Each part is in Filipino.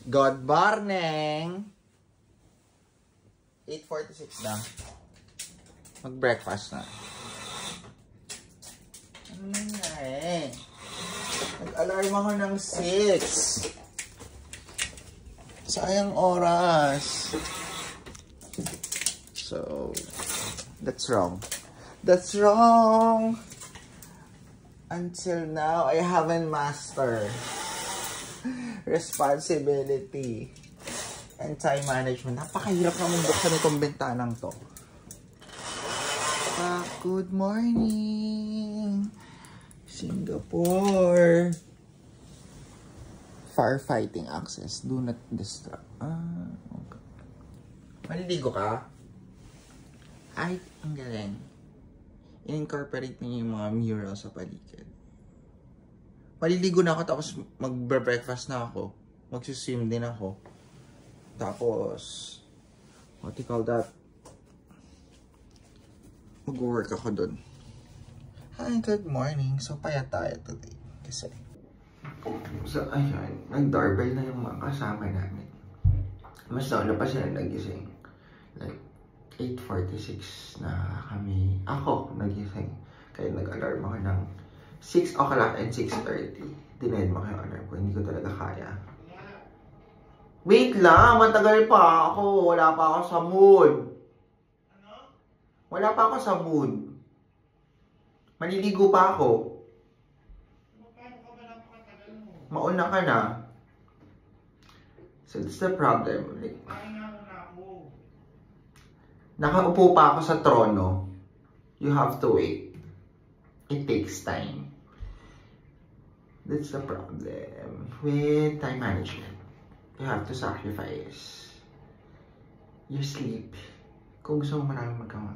Good morning! 8:46 na. Mag-breakfast na. Ano nangyari? Nag-alarm ako ng 6. Sayang oras. So, that's wrong. That's wrong! Until now, I haven't mastered responsibility and time management. Napakahirap naman buksan itong bentanang to. Good morning, Singapore. Firefighting access. Do not distract. Okay. Maliligo ka? Ay, ang galing. In-incorporate niyo yung mga mural sa paligid. Maliligo na ako, tapos mag-breakfast na ako. Mag-swim din ako. Tapos, what do you call that? Mag-work ako dun. Hi, good morning. So, payat tayo today. Kasi, so, ayun, nag-doorbell na yung mga kasama namin. Mas nauna pa sila nagising. Like, 8:46 na kami. Ako, nagising. Kaya nag-alarm ako ng 6 o'clock and 6:30. Dinayin mo kayo alarm ko. Hindi ko talaga kaya. Wait lang! Matagal pa ako. Wala pa ako sa mood. Wala pa ako sa mood. Maliligo pa ako. Mauna ka na. So, that's the problem. Like, nakaupo pa ako sa trono. You have to wait. It takes time. That's the problem with time management. You have to sacrifice your sleep kung gusto mo maraming magawa.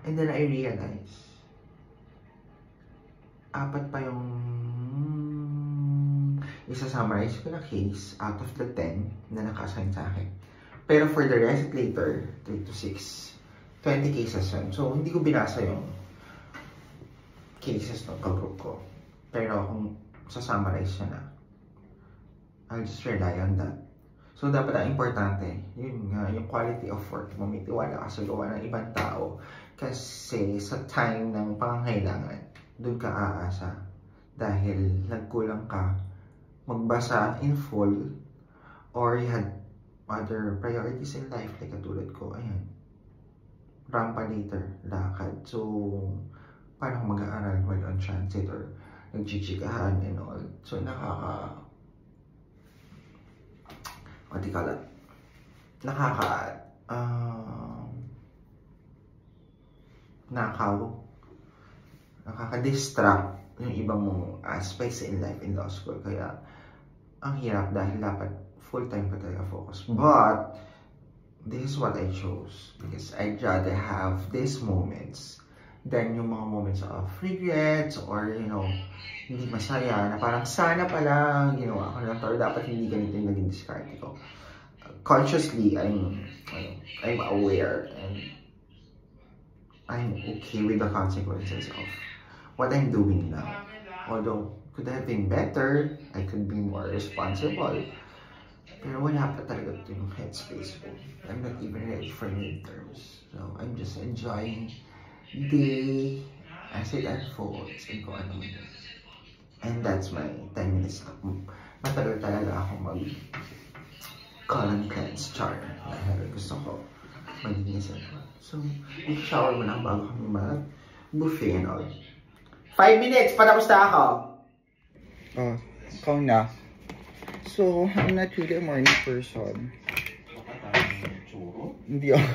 And then I realize, 4 pa yung isa-summarize ko na case out of the 10 na naka-assign sa akin. Pero for the rest later, 3 to 6, 20 cases yun. So, hindi ko binasa yung cases ng ka-group ko. Pero kung sa-summarize siya na, I'll just rely on that. So, dapat ang importante, yun nga, yung quality of work. Mamitiwala ka sa gawa ng ibang tao. Kasi sa time ng pangangailangan, doon ka aasa. Dahil nagkulang ka magbasa in full or you had other priorities in life, like katulad ko, ayan, rampa later, lakad. So, paano kung mag-aaral while on transit or nagchichikahan and all. So, what do you call that? Nakaka-distract yung ibang mong aspects in life in law school. Kaya, ang hirap dahil dapat full-time ka talaga focus. But, this is what I chose. Because I'd rather have these moments than yung mga moments of regrets or, you know, hindi masaya na parang sana pala ginawa ko na to or dapat hindi ganito yung naging discard ko. Consciously, I'm aware and I'm okay with the consequences of what I'm doing now. Although, could have been better, I could be more responsible. Pero wala pa talaga ito yung headspace ko. I'm not even ready for midterms. So, I'm just enjoying day as it unfolds and kung ano yun. And that's my 10 minutes. Matagal talaga ako mag-call and cleanse char. Dahil gusto ko mag-inisip ko. So, i-shower mo lang bago kami mag-buffet and all. 5 minutes! Patapos na ako! Oh, ikaw na. So, I'm not really a morning person. Hindi ako.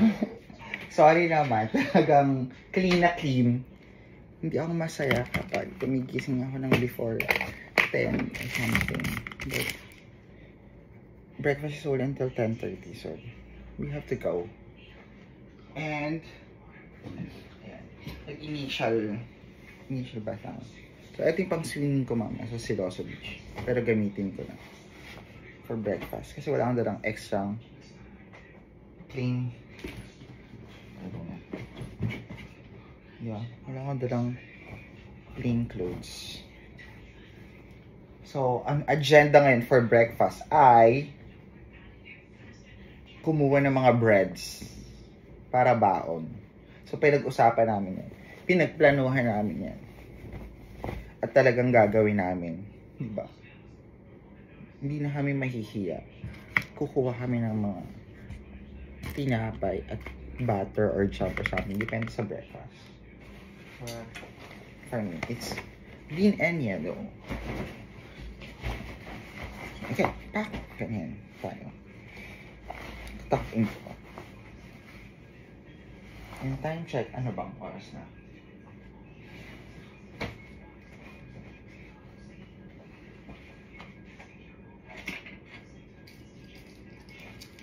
Sorry naman. Talagang clean na clean. Hindi ako masaya kapag tumigising ako ng before 10 or something. But, breakfast is only until 10:30. So, we have to go. And, initial bath ako. So, ito yung pang swimming ko mama sa Siloso Beach. Pero gamitin ko na for breakfast. Kasi wala akong dalang extra plain. Yeah, wala akong dalang plain clothes. So, ang agenda ngayon for breakfast ay kumuha ng mga breads para baon. So, pinag-usapan namin yan. Pinagplanuhan namin yan. At talagang gagawin namin. Diba? Hindi na kami mahihiya. Kukuha kami ng mga tinapay at butter or jam or something. Depende sa breakfast. But, for me, it's bean and yellow. Okay, pak. Ganyan tayo. Tuck in ko. And time check, ano bang oras na?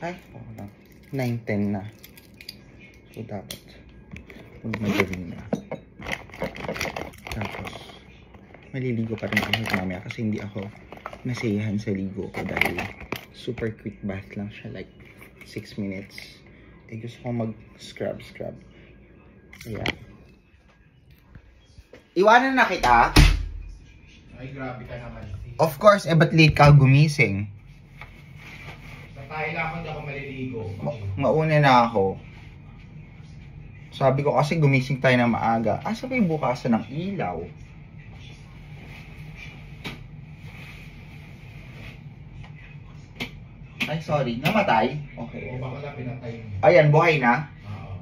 Ay, oo lang. 9:10 na. So, dapat magmagaling na. Tapos, maliligo pa rin ako mamaya kasi hindi ako nasiyahan sa ligo ko dahil super quick bath lang siya, like 6 minutes. Eh, gusto ko mag-scrub. Kaya, iwanan na kita? Ay, grabe ka naman. Of course, ba't late ka gumising? Sa tayo lang ako, hindi ako maliligo. Mauna na ako. Sabi ko kasi gumising tayo na maaga. Asa ba yung bukasan ng ilaw? Ay, sorry. Namatay? Okay. O baka lang pinatay mo. Ayan, buhay na. Oo.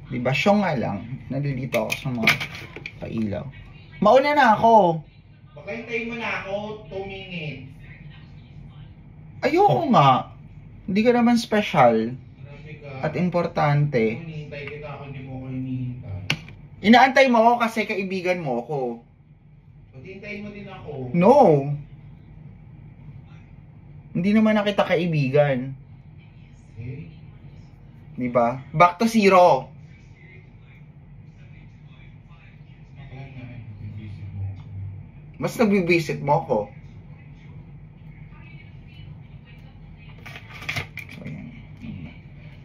Diba, siya nga lang. Nalilito ako sa mga pailaw. Mauna na ako. Baka hintayin mo na ako 2 minutes. Ayoko nga. Hindi ka naman special Grabe ka. at importante. Kung hinihintay kita ako, hindi mo ako hinihintay. Inaantay mo ako kasi kaibigan mo ako. Pati hintayin mo din ako. No. Hindi naman na kita kaibigan. Eh? Diba? Back to zero. Bakla na eh. Bibisip mo. Mas nagbibisit mo ako. So, yan.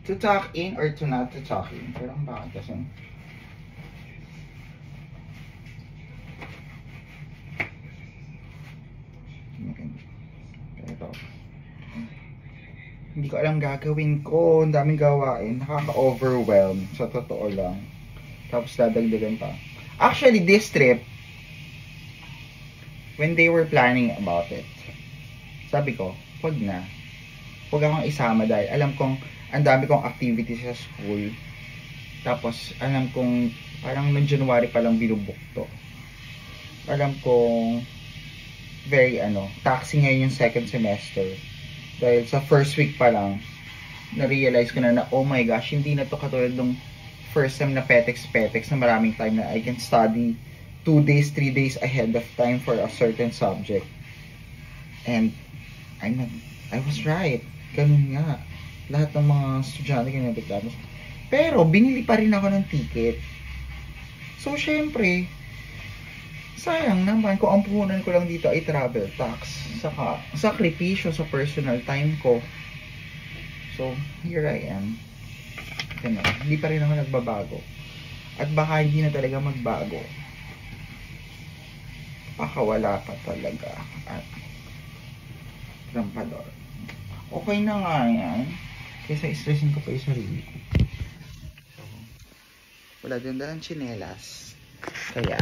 To tuck in or to not to tuck in. Pero ang bakit kasi? Okay. Pero, hindi ko alam gagawin ko. Ang daming gawain. Nakaka-overwhelm. Sa totoo lang. Tapos dadagdagan pa. Actually, this trip, when they were planning about it, sabi ko, wag na. Wag akong isama dahil alam kong ang dami kong activities sa school. Tapos, alam kong parang noong January pa lang binubukto. Alam kong very taxing ngayon yung second semester. Dahil sa first week pa lang, na-realize ko na oh my gosh, hindi na to katulad nung first time na petex na maraming time na I can study 2 days, 3 days ahead of time for a certain subject. And I was right. Ganun nga. Lahat ng mga estudyante ganyan. Pero binili pa rin ako ng ticket. So syempre, sayang naman kung ang puhunan ko lang dito ay travel tax. Saka sakripisyo sa personal time ko. So here I am. Ganun. Hindi pa rin ako nagbabago. At baka hindi na talaga magbago. Baka wala pa talaga. At rampador. Okay na nga yan. Kaysa stressin ko pa yung sarili ko. So, wala din dalang tsinelas. Kaya,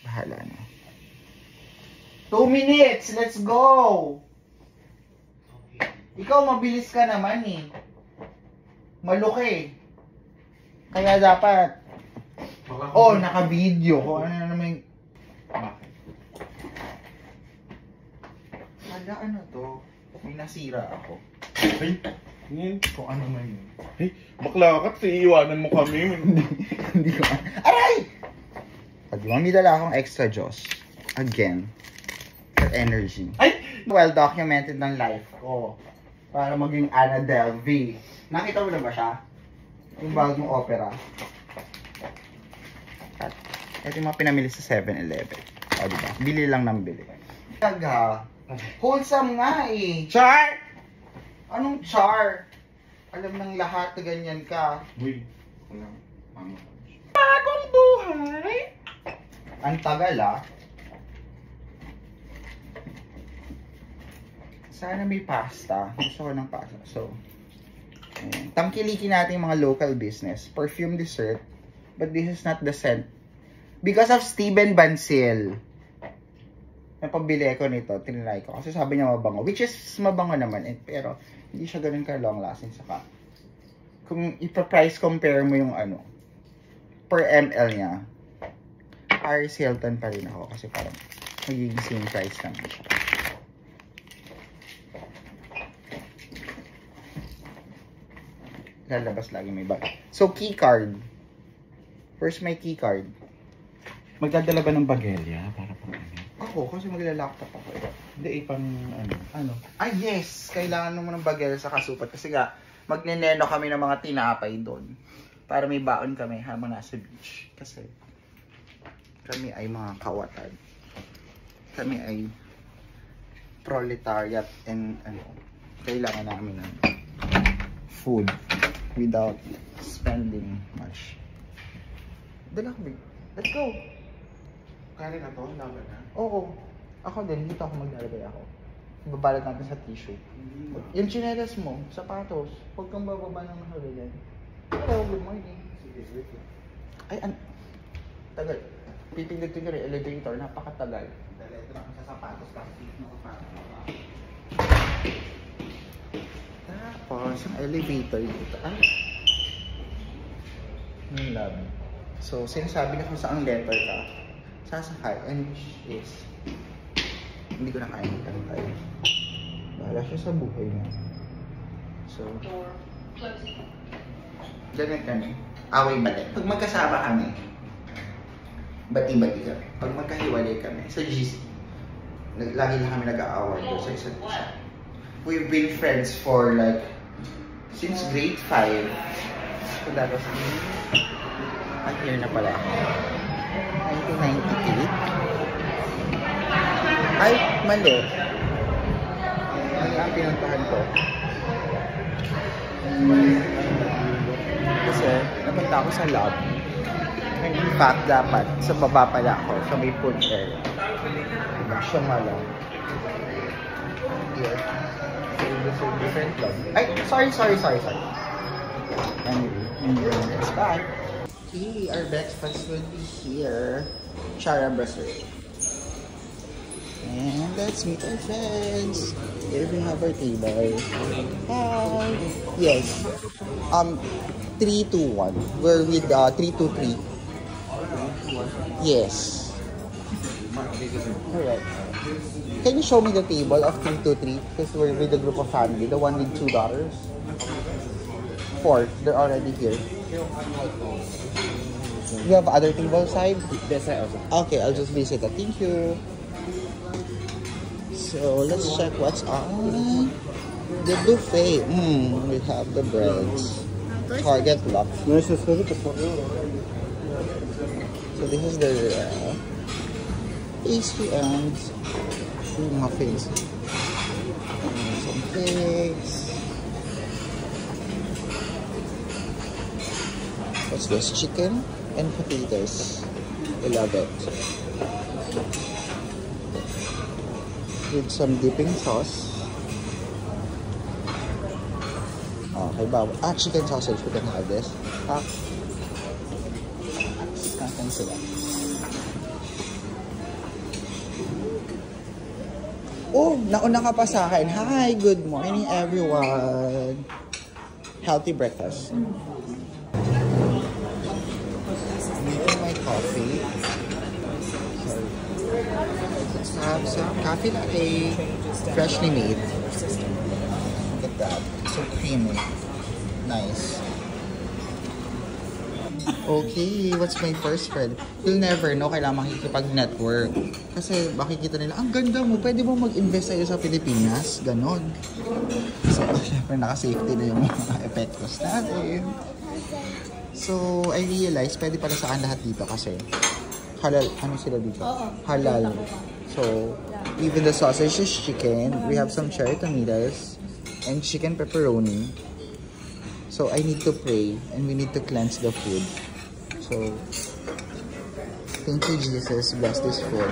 bahala na. 2 minutes! Let's go! Ikaw mabilis ka naman eh. Maluki. Kaya dapat, naka-video. Kung ano na naman yung... Bakit? Hala, ano to? May nasira ako. Ay, yun. Kung ano man yun. Ay, bakla ka, iiwanan mo kami. Hindi ko aray! Pag may dala akong extra Diyos. Again. For energy. Ay! Well documented ng life ko. Para maging Anna Delvey. Nakita mo na ba siya? Yung bagong opera. At ito yung mga pinamili sa 7-Eleven. O diba? Bili lang ng bili. Taga. Wholesome nga eh. Char! Anong char? Alam ng lahat na ganyan ka. Uy. Bagong buhay? Ang tagal ah. Sana may pasta. Gusto ko ng pasta. So, ayan. Tangkilikin natin yung mga local business. Perfume dessert. But this is not the scent. Because of Steven Bancil. Napabili ko nito. Tinry ko. Kasi sabi niya mabango. Which is mabango naman. Pero, hindi siya ganun ka long lasting. Saka, kung ipa-price compare mo yung ano, per ml niya, Paris Hilton pa rin ako. Kasi parang, magiging same price naman siya. Lalabas lagi may bag. So, key card. Where's my key card? Magdadala ba ng bagelya para pang ano? Ako, kasi magla-laptop ako. Hindi, pang ano? Ano? Ah, yes! Kailangan mo ng bagel sa kasupat. Kasi nga, magneneno kami ng mga tinapay doon. Para may baon kami habang nasa beach. Kasi, kami ay mga kawatan. Kami ay proletariat and ano, kailangan namin ng food without spending much. Dala kami. Let's go! Kaya na to? Laban na? Oo. Ako din, dito ako maglalagay ako. Babalot natin sa tissue. Yung chinelas mo, sapatos, huwag kang bababa ng nakalilan. Hello, good morning. Ay, tagal. Pipindutin ko rin elevator, napakatagal. Dahil ito na ako sa sapatos, kasi ako para. Tapos, ang elevator dito. Ah. Yung lab. So, sinasabi na kung saan letter ka, sasakay, and which is, hindi ko na kaya tayo. Bahala siya sa buhay niya. So, ganyan kami. Away balik. Pag magkasama kami, bati-bati kami. Pag magkahiwalay kami, sa GC, lagi lang kami nag-aaway doon sa isa't isa. We've been friends for like, since grade 5. So that was ang year na pala ako. 1998. Ay, mali. Ano ang pinuntahan ko? Kasi, napunta ako sa lab. And in fact, dapat, sa baba pala ako, sa may food area. Diba? Siya nga lang. Here. So, this is different lab. Ay, sorry. Anyway, let's back. Okay, our breakfast will be here. Chara Brasserie. And let's meet our friends. Here we have our table. Hi. Yes. 321. We're with 323. Yes. Alright. Can you show me the table of 323? Because we're with a group of family. The one with 2 daughters. 4. They're already here. You have other table side? Yes, I also. Okay, I'll just visit that. Thank you. So, let's check what's on the buffet. We have the breads. Target lock. So, this is the pastry and muffins. And some cakes. What's this? Chicken and potatoes. I love it. With some dipping sauce. Okay, chicken sausage. We can have this. Kakan sila. Oh, nauna ka pa sa akin. Hi, good morning everyone. Healthy breakfast. Making my coffee. Sorry. Let's have some coffee latte. Freshly made. Look at that. So creamy. Nice. Okay, what's my first spread? You'll never know, kailangan makikipag-network. Kasi makikita nila, ang ganda mo, pwede mo mag-invest sa'yo sa Pilipinas. Ganon. So, syempre naka-safety na yung mga epektos natin. So, I realized, pwede pala sa akin lahat dito kasi halal. Ano sila dito? Halal. So, even the sausage is chicken. We have some cherry tomatoes and chicken pepperoni. So, I need to pray and we need to cleanse the food. So, thank you, Jesus. Bless this food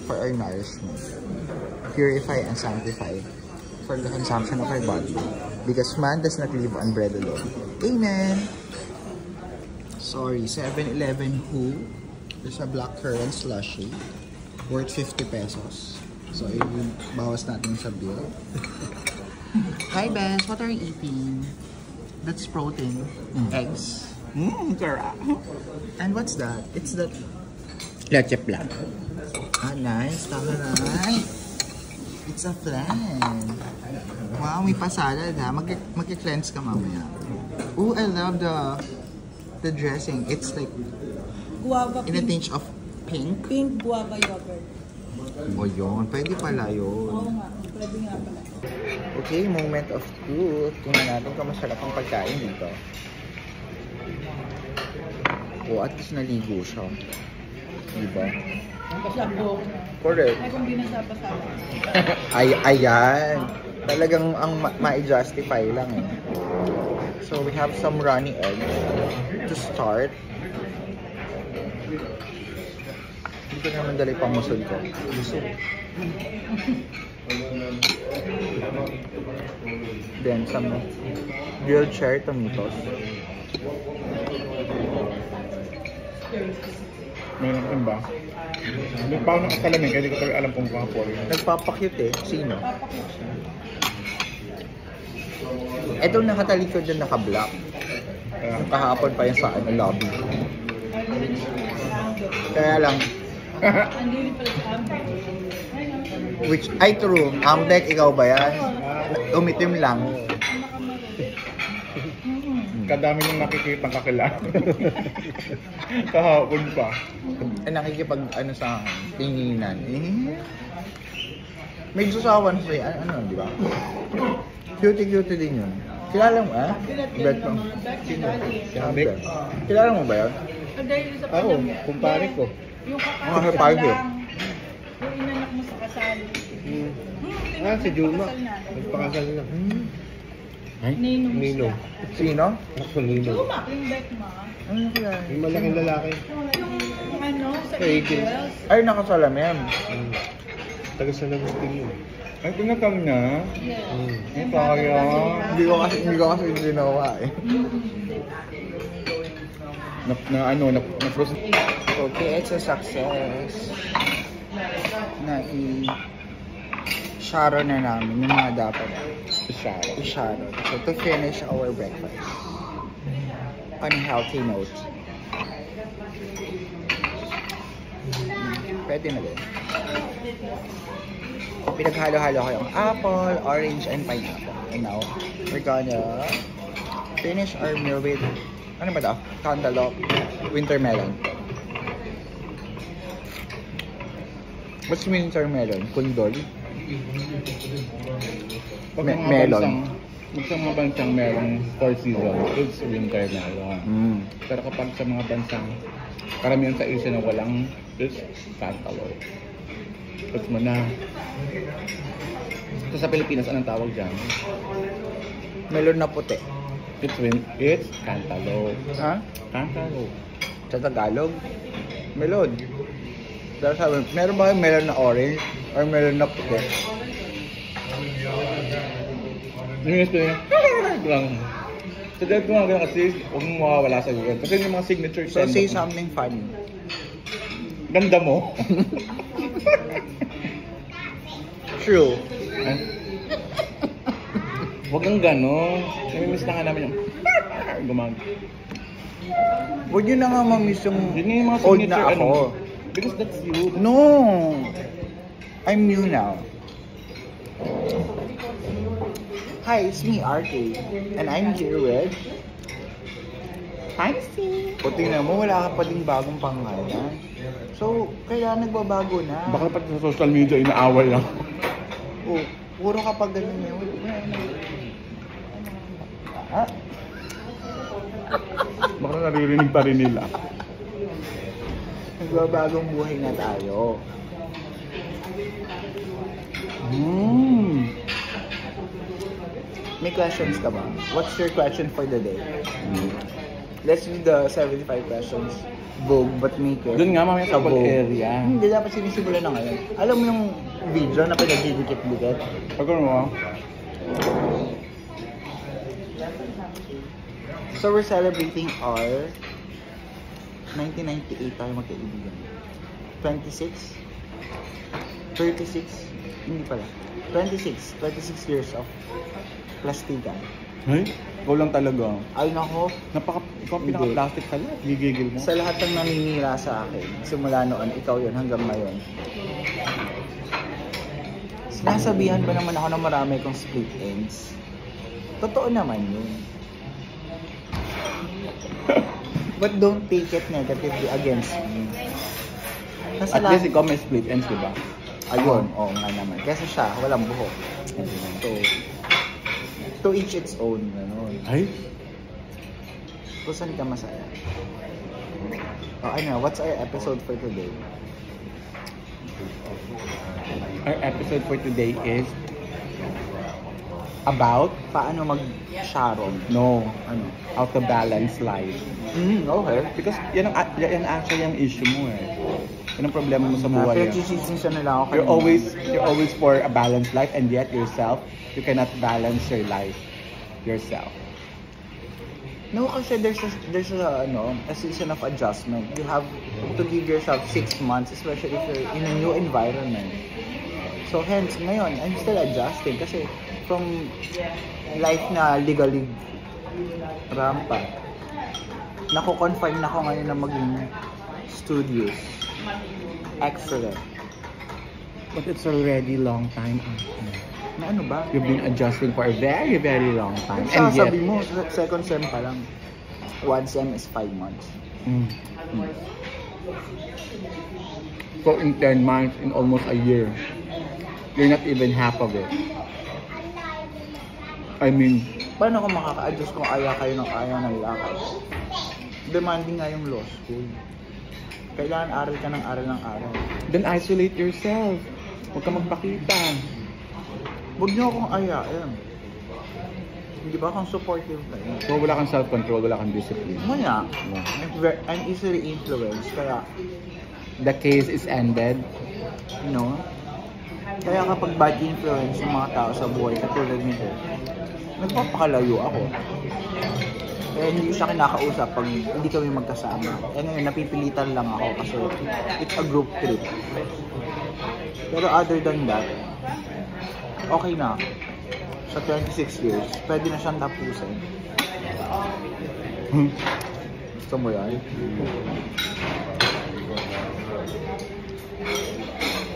for our nourishment. Purify and sanctify. for the consumption of our body. Because man does not live on bread alone. Amen! Sorry, 7-Eleven Who. There's a blackcurrant slushy. Worth 50 pesos. So, yung bawas natin sa bill. Hi, Bess. What are you eating? That's protein. Eggs. Sarap. And what's that? It's that... Leche plan. Ah, nice. Tama na. It's a flan. Wow, may pasalad ha. Mag-cleanse ka mamaya. Ooh, I love the dressing. It's like Guava in a pink. tinge of pink. Pink guava yogurt. O yun, pwede pala yun. Oo nga, pwede nga pala. Okay, moment of truth. Tingnan natin kung masarap ang pagkain dito. O, at least naligo siya. Diba? Shampoo. Correct. Ay, kung di nasapa-sapa. Ayan. Talagang ang ma-justify lang eh. So, we have some runny egg to start. Hindi ko naman dali pang musod ko. Gusto. Then, some grilled cherry tomatoes. Meron din ba? Hindi pa ako nakasalamin kaya hindi ko talaga alam kung kapol. Nagpapakyut eh. Sino? Etong nakatalikod na naka-black. Yung kahapon pa yung sa lobby. Kaya lang, which, ay true, Amdek, ikaw ba yan? Umitim lang. Kadami nyung nakikitang kakilala. Kahapon pa. Nakikipag, sa tinginan. May susawan siya, di ba? Cutie-cutie din yun. Kilala mo, Bet mo. Sabi? Kilala mo ba yun? Ako, kumpare ko. Yung Mga kakasal kapaldo. lang. Yung inanak mo sa kasal. Si Juma. Nagpakasal na. Ninong Nino. Sino? Ako Nino. Juma, yung Betma. Ano kilala? Yung malaking lalaki. Yung sa Eagles. Eagles. Ay, nakasalamin. Taga San Agustin yun. Ay, tinatang na. Yes. Ay, kaya. Hindi ko kasi ginawa eh. Na-frozen. Okay, it's a success. I-sharo na namin yung mga dapat i-sharo. So, to finish our breakfast on a healthy note. Pwede na din. Pinaghalo-halo ko yung apple, orange, and pineapple. And now, we're gonna finish our meal with, ano ba daw? Cantaloupe, winter melon. What's winter melon? Kundol? Melon. Sa mga bansang merong 4 seasons, it's winter melon. Pero kapag sa mga bansang karamihan sa Asia na walang, it's cantaloupe. Tapos mo na. So sa Pilipinas, anong tawag dyan? Melon na puti. It's cantaloupe. Ha? Cantaloupe. Sa Tagalog? Melon. Dahil sabi, meron ba yung melon na orange? Or melon na puti? Yung gusto niya, lang. So dahil ko nga kasi, huwag mong mawawala sa yun. Kasi yung mga signature So say something funny. Ganda mo. True. Huwag kang gano'n. Namimiss na nga namin yung gumag. Huwag nyo na nga mamiss yung Yun yung mga old signature na ako. Because that's you. No! I'm new now. Hi, it's me, RK. And I'm here with... Fancy! O tingnan mo, wala ka pa ding bagong pangalan. So, kaya nagbabago na. Baka pati sa social media, inaaway lang. Oh, puro kapag ganun yun. Ah? Baka naririnig pa rin nila. Nagbabagong buhay na tayo. May questions ka ba? What's your question for the day? Let's do the 75 questions. Vogue, but make it. Doon nga mamaya sa Vogue. area. Hindi, dapat sinisimulan na ngayon. Alam mo yung video na pinagdidikit-dikit? Pag ano mo, So we're celebrating our 1998 tayo magkaibigan. 26? 36? Hindi pala. 26 years of plastikan. Ay, ikaw lang talaga. Ay nako, Ikaw pinaka-plastic ka lahat. Gigigil mo. sa lahat ng naninira sa akin, simula noon, ikaw yun hanggang ngayon. Sinasabihan ba naman ako na marami kong split ends? Totoo naman yun. But don't take it negatively against me. Kasi At least ikaw may split ends, di ba? ayun, oo nga naman. Kasi siya, walang buhok. So, to each its own. Ganun. Ay? Kung saan ka masaya? Ano, what's our episode for today? Our episode for today is about Paano mag-sharon? no, Ano? how to balance life. Okay. Because yan actually yung issue mo eh. Yan ang problema mo sa buhay. Pinag-sisisa na lang ako You're always for a balanced life, and yet yourself, you cannot balance your life yourself. No, kasi there's a season of adjustment. You have to give yourself 6 months, especially if you're in a new environment. So hence, ngayon, I'm still adjusting kasi from life na legally rampant, nako-confine na ako ngayon na maging studious. Excellent. But it's already long time after. Na ano ba? You've been adjusting for a very, very long time. Kung And yet, sasabi mo, second sem pa lang. 1 sem is 5 months. So in 10 months, in almost a year, you're not even half of it. I mean, Paano kung makaka-adjust kung ayaw kayo ng ayaw ng lakad? Demanding nga yung law school. Kailangan aral ka ng aral. then isolate yourself. Huwag ka magpakita. Huwag niyo akong ayain. Hindi ba akong supportive kayo? So wala kang self-control, wala kang discipline. Maya, I'm easily influenced. Kaya, The case is ended. you know, kaya kapag bad influence ng mga tao sa buhay katulad nito, nagpapakalayo ako. Kaya hindi siya kinakausap pag hindi kami magkasama. Eh ngayon, napipilitan lang ako kasi it's a group trip. Pero other than that, okay na. Sa 26 years, pwede na siyang tapusin. Gusto mo yan?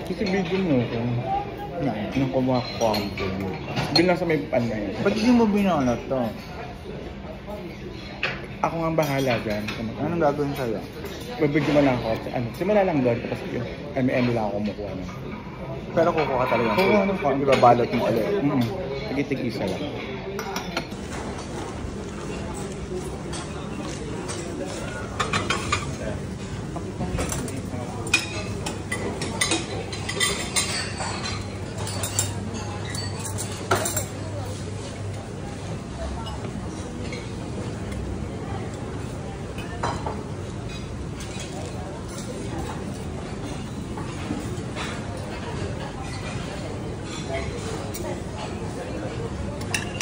Kasi video mo kung nung kumakuha ko. Bilang sa may pan na yun. Ba't hindi mo binanat to? Ako nga ang bahala dyan. Anong gagawin sa'yo? Babigyan mo lang ako. Simula lang doon. Tapos yun. M&M lang ako kumukuha nun. Pero kukuha talaga. Oo, ano pa? Ibabalot mo ulit. Tig-isa lang.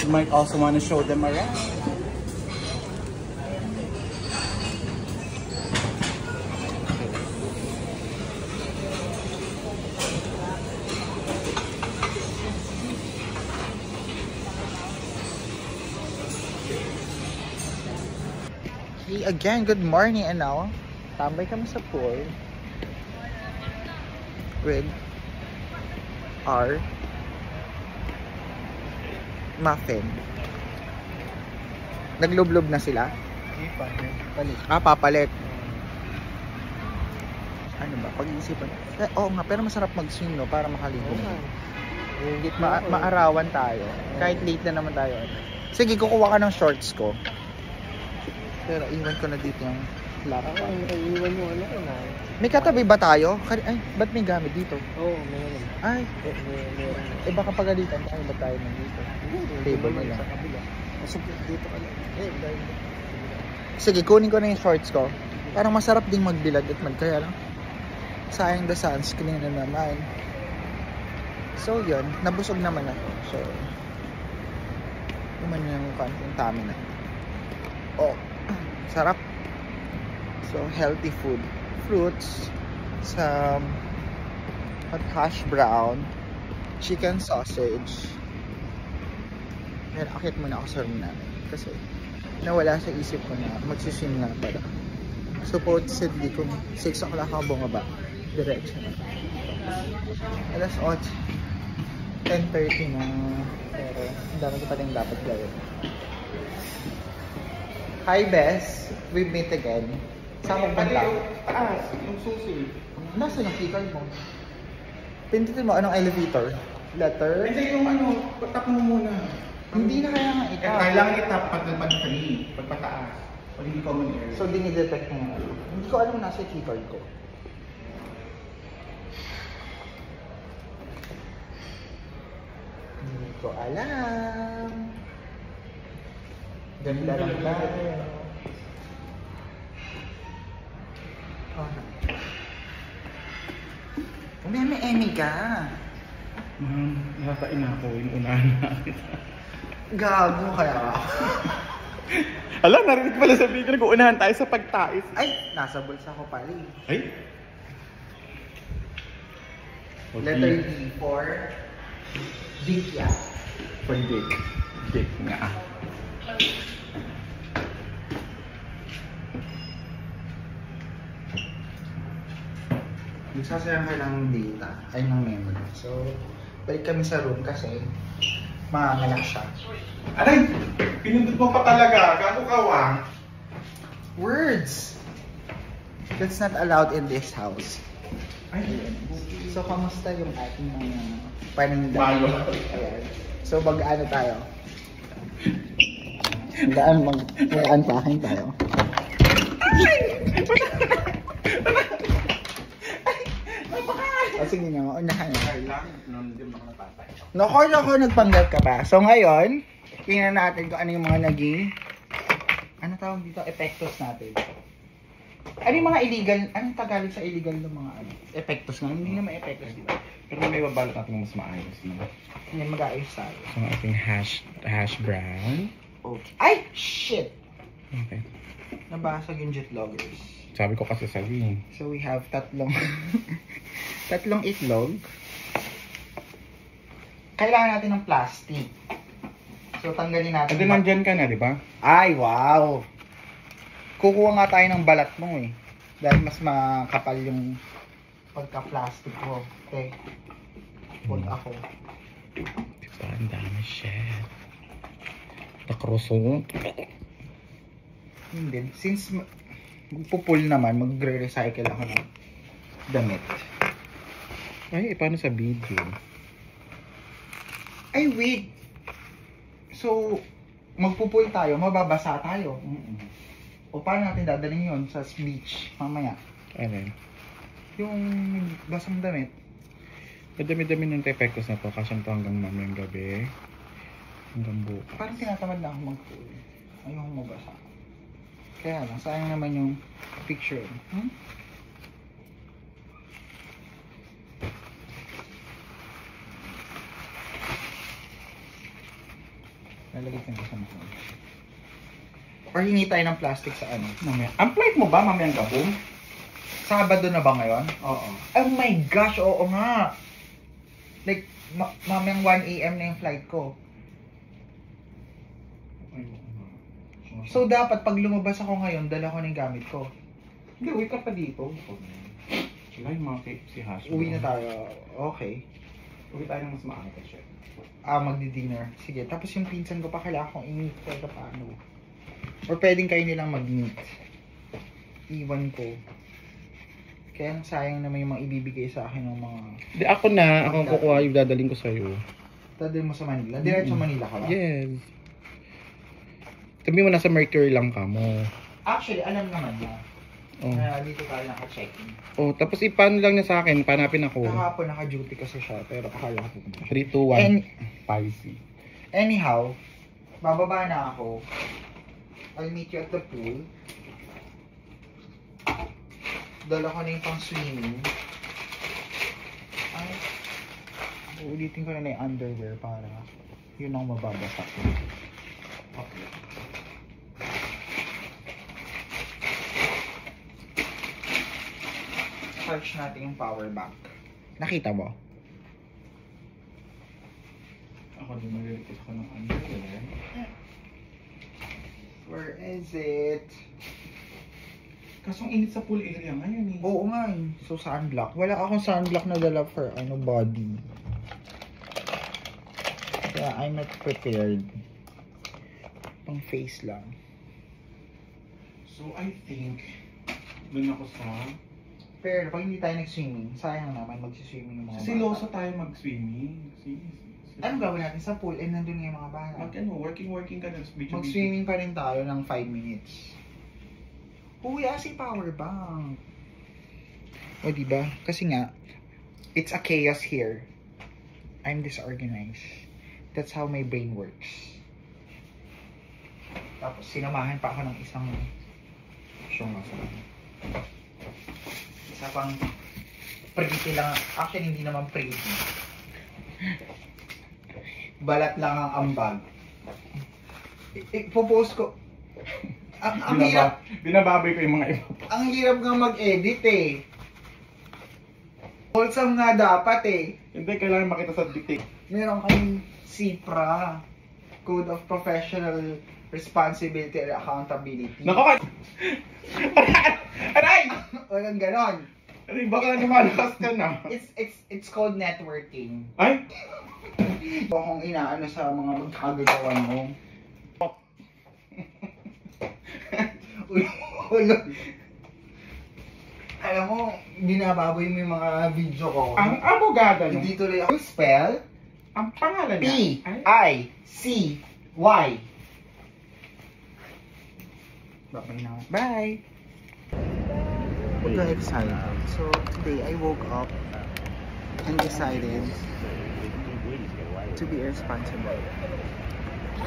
You might also want to show them around. Hey, again, good morning and now, tambay kami sa pool with our muffin. Naglublob na sila? Papalit. Ano ba? Pag-iisipan. Oo nga, pero masarap mag-swim, no? Para makaligo. Maarawan tayo. Kahit late na naman tayo. Sige, kukuha ka ng shorts ko. Pero iwan ko na dito yung laptop. Iwan mo ano na. May katabi ba tayo? Ay, ba't may gamit dito? Oo, meron. Ay, eh baka pagalitan tayo. Ba't tayo nandito? Table na lang. Sa kabila. So, dito ka lang. Dahil. Sige, kunin ko na yung shorts ko. Parang masarap ding magbilad at magkaya lang. Sayang the sunscreen na naman. So yun, nabusog naman ako. So, Naman yung yung tummy na. Oh, sarap. So, healthy food. Fruits, some hash brown, chicken sausage. Then, akit muna ako sa room namin. Kasi, nawala sa isip ko na magsisim nga pala. Supposedly, kung 6 o'clock ako bumaba, diretso na. Alas 8. 10:30 na. Pero, ang dami ko pa rin dapat gawin. Hi, Bess. We meet again. Saan mo punta? Taas, yung susi. Nasaan yung keycard mo? Pindutin mo, anong elevator? Letter? Hindi yung ano, tap mo muna. Hindi na kaya nga ikaw. Kailangan itap pag-3, pagpataas. Pag hindi common area. So, dinidetect mo nga. Hindi ko alam nasa keycard ko. Hindi ko alam. Ganda lang tayo. May Emmy ka. Nakatain ako, inuunahan na kita. Gago kaya ako. Ala, narinig pala sa video, nag-uunahan tayo sa pagtais. Ay, nasa bulsa ko pala eh. Ay? Letter D for Dick yan. For Dick. Dick nga. Nagsasayang ka ng data, ay ng memory. So, balik kami sa room kasi maangalak siya. Aray! Pinundot mo pa talaga. Gago ka, wang. Words! That's not allowed in this house. Ay, So, kamusta yung ating mga paninda? Malo. Ayan. So, mag-ano tayo? Mag-unpacking tayo. O, sige nga, maunahan na. kailangan. Hindi mo ako napatay. Nako, nagpanggap ka pa. So, ngayon, tingnan natin kung ano yung mga naging, ano tawag dito, epektos natin. Ano yung mga illegal, anong Tagalog sa illegal ng mga ano? Epektos nga, hindi naman epektos, di ba? Pero may babalot natin mas maayos. No? Ngayon, mag-aayos tayo. So, ang ating hash brown. Okay. Ay! Shit! Okay. Nabasag yung jet loggers. Sabi ko kasi sa'yo. So, we have tatlong itlog. Kailangan natin ng plastic. So, tanggalin natin. Kasi nandyan ka na, di ba? Ay, wow! Kukuha nga tayo ng balat mo eh. Dahil mas makapal yung pagka-plastic ko. Okay. Huwag ako. Diba, ang dami shit. Nakrusong. Hindi. Since magpupul naman, magre-recycle ako ng damit. Ay, paano sa video? Ay, wait! So, magpupul tayo, mababasa tayo. O paano natin dadalhin yun sa beach mamaya? Ano? Yung basang damit. Madami-dami ng epektos na to. Kasyang to hanggang mamayang gabi. Hanggang bukas. Parang tinatamad na ako mag-pool. Ayoko mabasa. Kaya lang, sayang naman yung picture. Lalagay ko sa mga. Or hingi tayo ng plastic sa ano? Mamaya. Ang flight mo ba mamayang gabi? Sabado na ba ngayon? Oo. Oh my gosh, oo nga. Like, mamayang 1 AM na yung flight ko. So, dapat pag lumabas ako ngayon, dala ko na yung gamit ko. Hindi, uwi ka pa dito. Wala yung mga cake si Hash. Uwi na tayo. Okay. Uwi tayo ng mas maaga siya. Magdi-dinner. Sige, tapos yung pinsan ko pa kailangan kong i-meet ko paano. Or pwedeng kayo nilang mag-meet. Iwan ko. Kaya sayang naman yung mga ibibigay sa akin ng mga... Di ako na, ako ang kukuha yung dadaling ko sa'yo. Dadalhin mo sa Manila? Diretso Manila ka ba? Yes. Sabi mo nasa Mercury lang ka mo. Actually, alam naman niya. Oh. Dito tayo naka-check-in. Oh, tapos ipano lang niya sa akin, panapin ako. Kahapon naka-duty kasi siya, pero akala ko pupunta. 3, 2, 1, 5C. Anyhow, bababa na ako. I'll meet you at the pool. Dala ko na yung pang swimming. Ay, ulitin ko na yung underwear para yun ang mababasa ko. Okay. Search natin yung power bank. Nakita mo? Ako din mag-request ako ng ano. Where is it? Kaso ang init sa pool area ngayon eh. Oo nga eh. So sunblock. Wala akong sunblock na dala for body. Kaya I'm not prepared. Pang face lang. So I think, dun ako sa... Pero pag hindi tayo nag-swimming, sayang naman mag-swimming yung mga Siloso bata. tayo mag-swimming. Anong gawin natin sa pool? Nandun nga yung mga bata. Working ka na. Mag-swimming pa rin tayo ng 5 minutes. Uy, si power bank. O diba? Kasi nga, it's a chaos here. I'm disorganized. That's how my brain works. Tapos sinamahan pa ako ng isang isa pang pretty lang. Actually, hindi naman pretty. Balat lang ang ambag. Ipopost ko. Ang hirap. Binababoy ko yung mga iba. Ang hirap nga mag-edit eh. Wholesome nga dapat eh. Hindi, kailangan makita sa dictate. Meron kayong CPRA, Code of Professional Responsibility and Accountability. Nako! Aray! Walang ganon. Aray, baka lumalakas ka na. It's called networking. Ay! Kung inaano sa mga magkagagawan mo. Alam mo, binababoy mo yung mga video ko. Ang abogada no? Hindi tuloy ako spell. Ang pangalan niya. P-I-C-Y. Bye! We're excited. So today I woke up and decided to be irresponsible.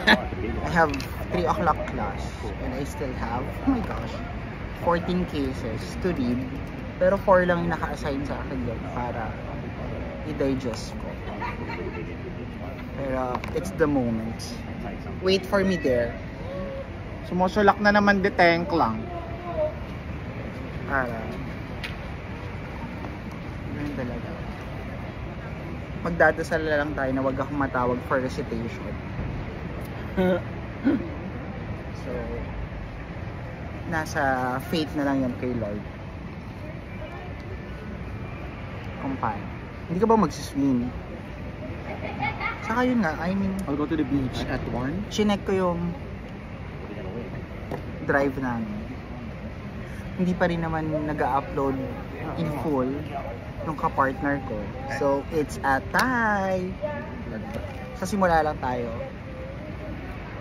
I have 3 o'clock class and I still have, oh my gosh, 14 cases to read. Pero 4 lang yung naka-assign sa akin doon para i-digest ko. Pero it's the moment. Wait for me there. Sumusulak na naman tank lang. Para ganun talaga. Magdadasal na lang tayo na wag akong matawag for recitation. So nasa faith na lang yan kay Lord kung paano. Hindi ka ba magsiswim? Saka yun nga, I mean, I'll go to the beach at 1. chinek ko yung drive namin. Hindi pa rin naman nag-upload in full yung kapartner ko. So, it's a tie! Sa simula lang tayo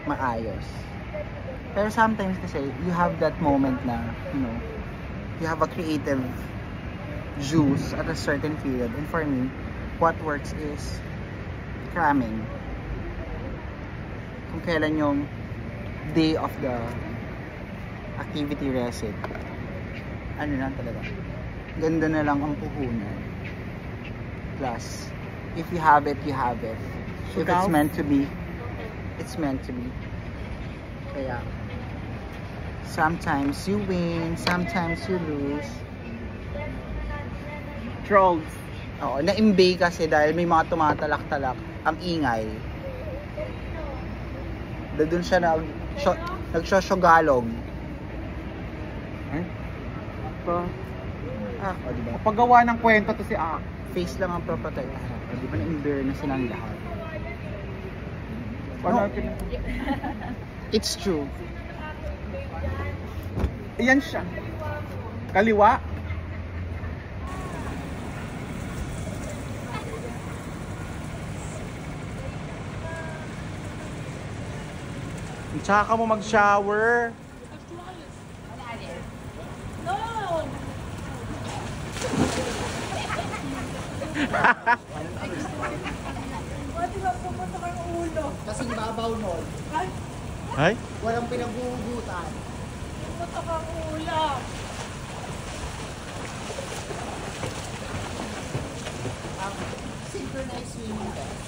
maayos. Pero sometimes kasi, you have that moment na, you know, you have a creative juice at a certain period. And for me, what works is cramming. Kung kailan yung day of the activity reset, ano lang talaga, ganda na lang ang puhunan. Plus, if you have it, you have it. If it's meant to be, it's meant to be. Kaya, sometimes you win, sometimes you lose. Trolls. Oo, na-imbay kasi dahil may mga tumatalak-talak, ang ingay. Doon siya nagsosyogalog. Ay? O diba? Paggawa ng kwento to si A. Face lang ang proprotektahan. O diba na-imbay na silang lahat? No. It's true. Ayan siya. Kaliwa. Tsaka mo mag-shower. No! Pwede ba pupunta kang ulo? Kasing babaw nun. Ay, Ay? Walang pinaghuhugutan. pupunta kang ulo. Synchronized swimming test.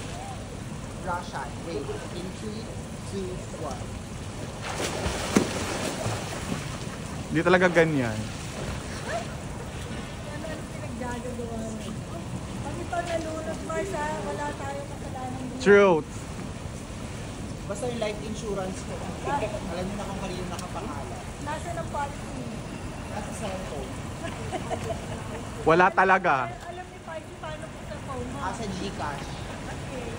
Russian. Wait. In 3, 2, 2, 1. Hindi talaga ganyan. Ano ang pinaggagawa mo? Pag ito nalulot, Mars, ha? Wala tayong kasalanan dito. Truth. Basta yung life insurance ko. Alam niyo na kung kanino nakapangalan. Nasa ng policy? Nasa cellphone. Wala talaga. Alam ni Pikey paano po sa phone mo? Sa Gcash. Okay.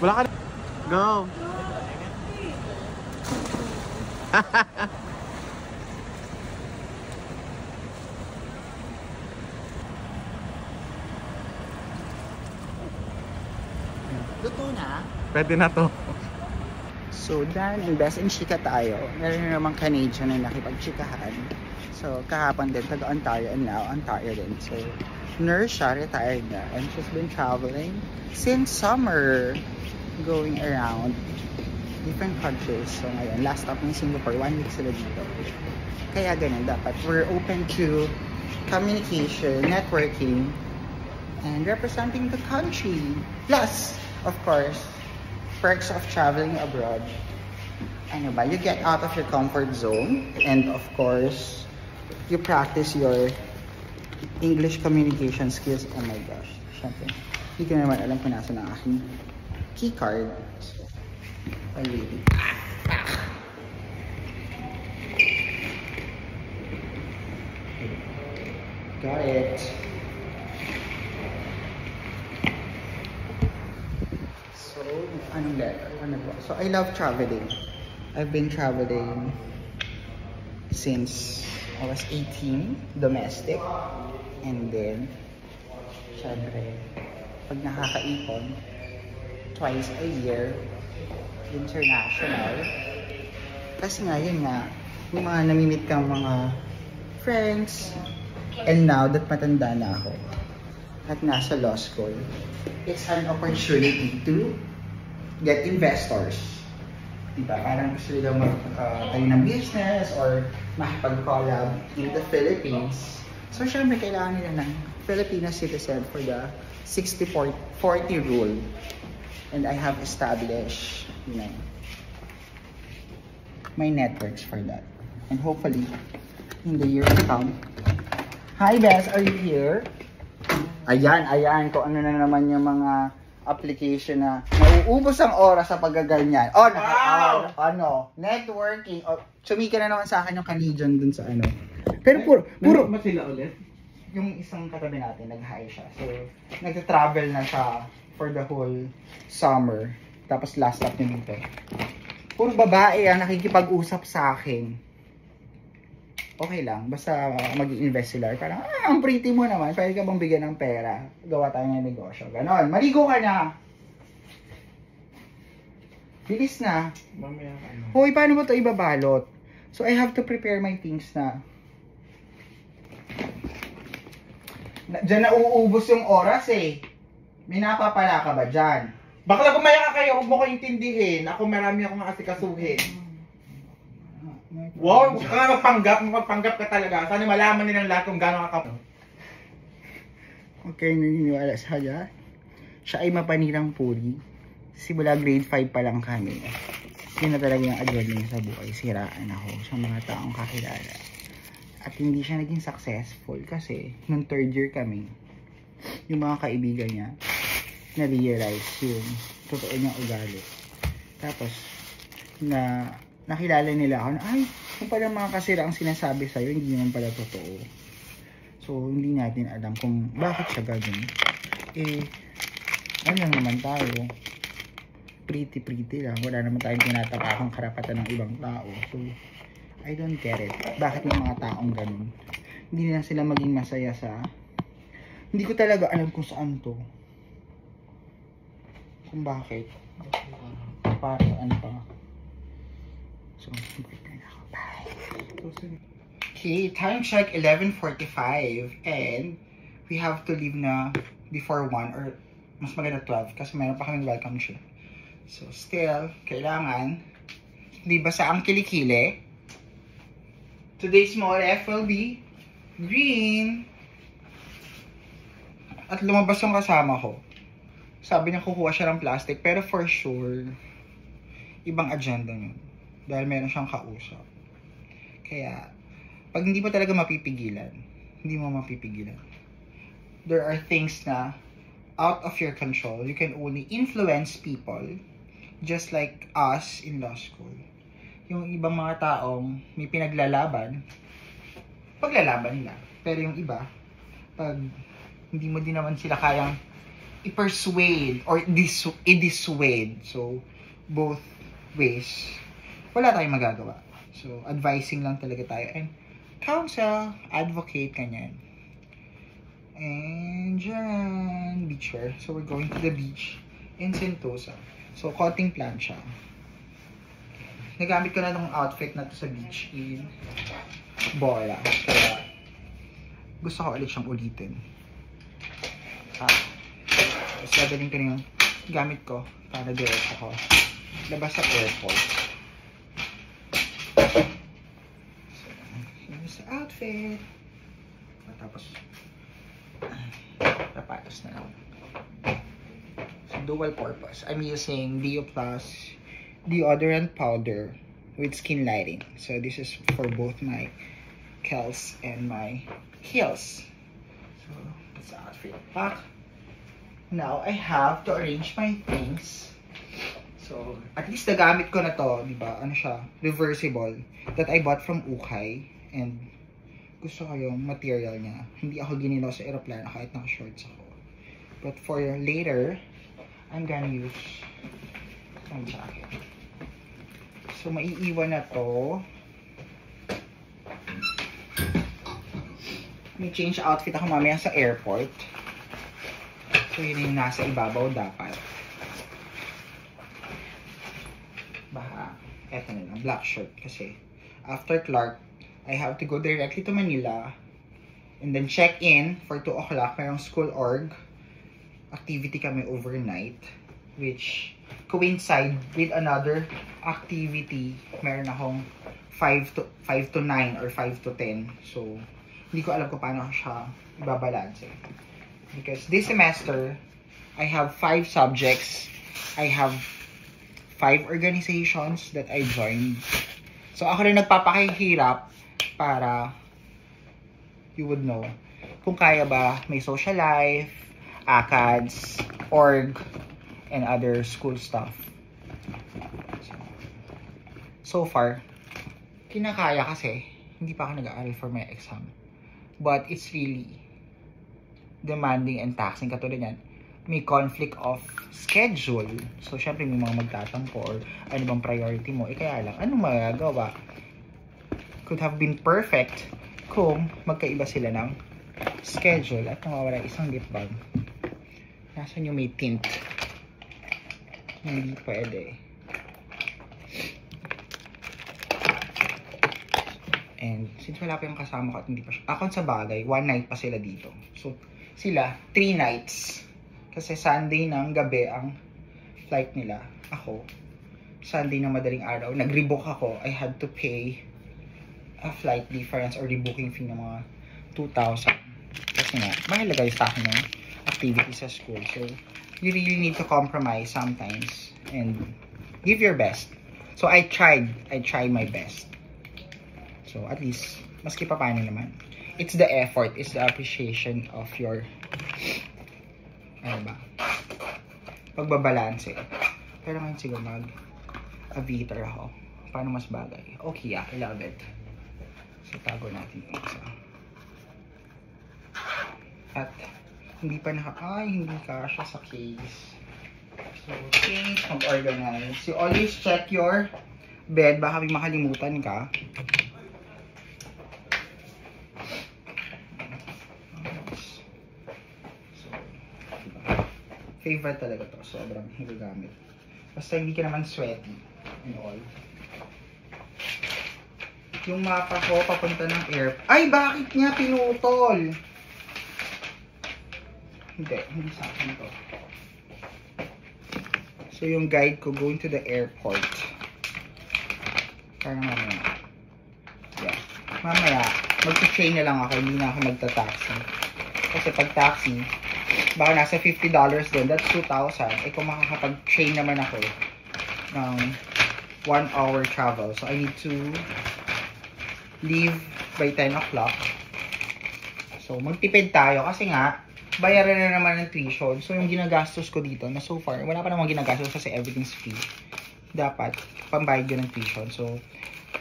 Wala ka. Go. Luto na. Pwede na to. So, dahil best in chika tayo, meron namang Canadian na nakipag-chikahan. So, kahapon din, taga-Ontario, and now, Ontario din. So, nurse siya, retired na. And she's been traveling since summer, going around different countries. So, ngayon, last stop in Singapore, 1 week sila dito. Kaya ganun, dapat we're open to communication, networking, and representing the country. Plus, of course, perks of traveling abroad. Ano ba? You get out of your comfort zone, and of course, you practice your English communication skills. Oh my gosh, syempre. Hindi ko naman alam kung nasa ng aking keycard. So, already. Got it. So, anong letter? Ano ba? So, I love traveling. I've been traveling since I was 18, domestic. And then, syempre, pag nakakaipon, twice a year, international. Kasi nga, yun nga, yung mga namimit kang mga friends. And now that matanda na ako at nasa law school, it's an opportunity to get investors. Diba? Parang gusto nila magtayo ng business or makipag-collab in the Philippines. So, syempre, kailangan nila ng Filipino citizen for the 60-40 rule. And I have established, you know, my networks for that. And hopefully, in the years to come. Hi, Bess! Are you here? Ayan. Kung ano na naman yung mga application na mauubos ang oras sa paggaganyan. Oh, wow! Networking. Oh, sumika na naman sa akin yung Canadian dun sa ano. Pero puro Ba sila ulit? yung isang katabi natin, nag-high siya. So, nag-travel na siya for the whole summer. Tapos last stop niya dito. Puro babae ang nakikipag-usap sa akin. Okay lang, basta mag-i-invest sila. Parang, ang pretty mo naman, pwede ka bang bigyan ng pera? Gawa tayo ng negosyo. Ganon, maligo ka na! Bilis na. Mamaya ka na. Hoy, paano mo ito ibabalot? So, I have to prepare my things na. Diyan na uubos yung oras eh. May napapala ka ba dyan? Bakla gumaya ka kayo, huwag mo ko intindihin. Ako marami akong asikasuhin. Wow, huwag ka magpanggap ka talaga. Sana malaman nilang lahat kung gano'n ka. Okay, naniniwala sa kanya. Siya ay mapanirang puri. Simula grade 5 pa lang kami. Yun na talaga yung adrenaline sa buhay. Siraan ako sa mga taong kakilala. At hindi siya naging successful kasi nung 3rd year kami, yung mga kaibigan niya, na-realize yung totoo niyang ugali. Tapos, nakilala nila ako na, ay, kung pala mga kasira ang sinasabi sa'yo, hindi naman pala totoo. So, hindi natin alam kung bakit siya gagawin. Ano naman tayo? Pretty lang. Wala naman tayong tinatapakang karapatan ng ibang tao. So, I don't get it. Bakit yung mga taong ganun? Hindi na sila maging masaya sa... Hindi ko talaga alam kung saan to. Kung bakit. Para ano pa. So, prepare na ako. Bye. Okay, time check 11:45 and we have to leave na before 1 or mas maganda 12 kasi mayroon pa kaming welcome shoot. So, still, kailangan di ba sa ang kilikili? Today's model will be green. At lumabas yung kasama ko. sabi niya kukuha siya ng plastic, pero for sure, ibang agenda yun. Dahil meron siyang kausap. Kaya, pag hindi mo talaga mapipigilan, hindi mo mapipigilan. There are things na out of your control. You can only influence people, just like us in law school. Yung ibang mga taong may pinaglalaban, paglalaban nila. Pero yung iba, pag hindi mo din naman sila kayang i-persuade or i-dissuade. So, both ways, wala tayong magagawa. So, advising lang talaga tayo. And counsel, advocate, kanyan. And dyan, beach wear. So, we're going to the beach in Sentosa. So, konting plancha. Nagamit ko na itong outfit na to sa beach in Bora. Kaya, gusto ko ulit siyang ulitin. Tapos gagaling ko na yung gamit ko para diretso ko labas sa airport. So, here's the outfit. Tapos, napatos na lang. So, dual purpose. I'm using Deo Plus deodorant powder with skin lighting. So, this is for both my curls and my heels. So, that's the outfit pack. Now, I have to arrange my things. So, at least nagamit ko na to, di ba? Ano siya? Reversible. That I bought from Ukay. And, gusto ko yung material niya. Hindi ako ginilaw sa aeroplano kahit naka-shorts ako. But for later, I'm gonna use some jacket. So, maiiwan na to. May change outfit ako mamaya sa airport. So, yun yung nasa ibabaw dapat. Baka, eto na lang, black shirt. Kasi, after Clark, I have to go directly to Manila. And then check in for 2 o'clock. Mayroong school org. Activity kami overnight. Which coincide with another activity. Meron akong 5 to 9 or 5 to 10. So, hindi ko alam kung paano siya ibabalanse. Because this semester, I have 5 subjects. I have 5 organizations that I joined. So, ako rin nagpapakahirap para you would know kung kaya ba may social life, ACADS, org, and other school stuff. So far, kinakaya kasi hindi pa ako nag-aaral for my exam. But it's really demanding and taxing. Katulad yan, may conflict of schedule. So, syempre, may mga magtatampo or ano bang priority mo. Kaya lang, anong magagawa? Could have been perfect kung magkaiba sila ng schedule at nawawala isang lip balm. Nasaan yung may tint? Hindi pwede. And since wala pa yung kasama ko at hindi pa siya, ako sa bagay, 1 night pa sila dito. So, sila, 3 nights. Kasi Sunday ng gabi ang flight nila. Ako, Sunday ng madaling araw, nag-rebook ako. I had to pay a flight difference or rebooking fee ng mga 2,000. Kasi nga, mahalaga yung sa akin yung activity sa school. So, you really need to compromise sometimes and give your best. So, I tried my best. So, at least, maski pa paano naman. It's the effort, it's the appreciation of your, ano ba, pagbabalanse. Pero ngayon siguro mag-aviator ako. Paano mas bagay? Okay, I love it. So, tago natin yung isa. At, hindi pa hindi kasha sa case. So, change, mag-organize. So, always check your bed. Baka may makalimutan ka. Favorite talaga to. Sobrang hinagamit. Basta hindi ka naman sweaty and all. Yung mapa ko papunta ng airport. Ay, bakit niya pinutol? Hindi sa akin to. So, yung guide ko going to the airport. Parang mamaya. Yeah. Mamaya, mag-train na lang ako. Hindi na ako magta-taxi. Kasi pag taxi, baka nasa $50 din. That's 2,000. Kung makakapag-train naman ako ng 1 hour travel. So, I need to leave by 10 o'clock. So, magtipid tayo kasi nga, bayaran na naman ng tuition. So, yung ginagastos ko dito na so far, wala pa namang ginagastos kasi everything's free. Dapat, pambayad yun ng tuition. So,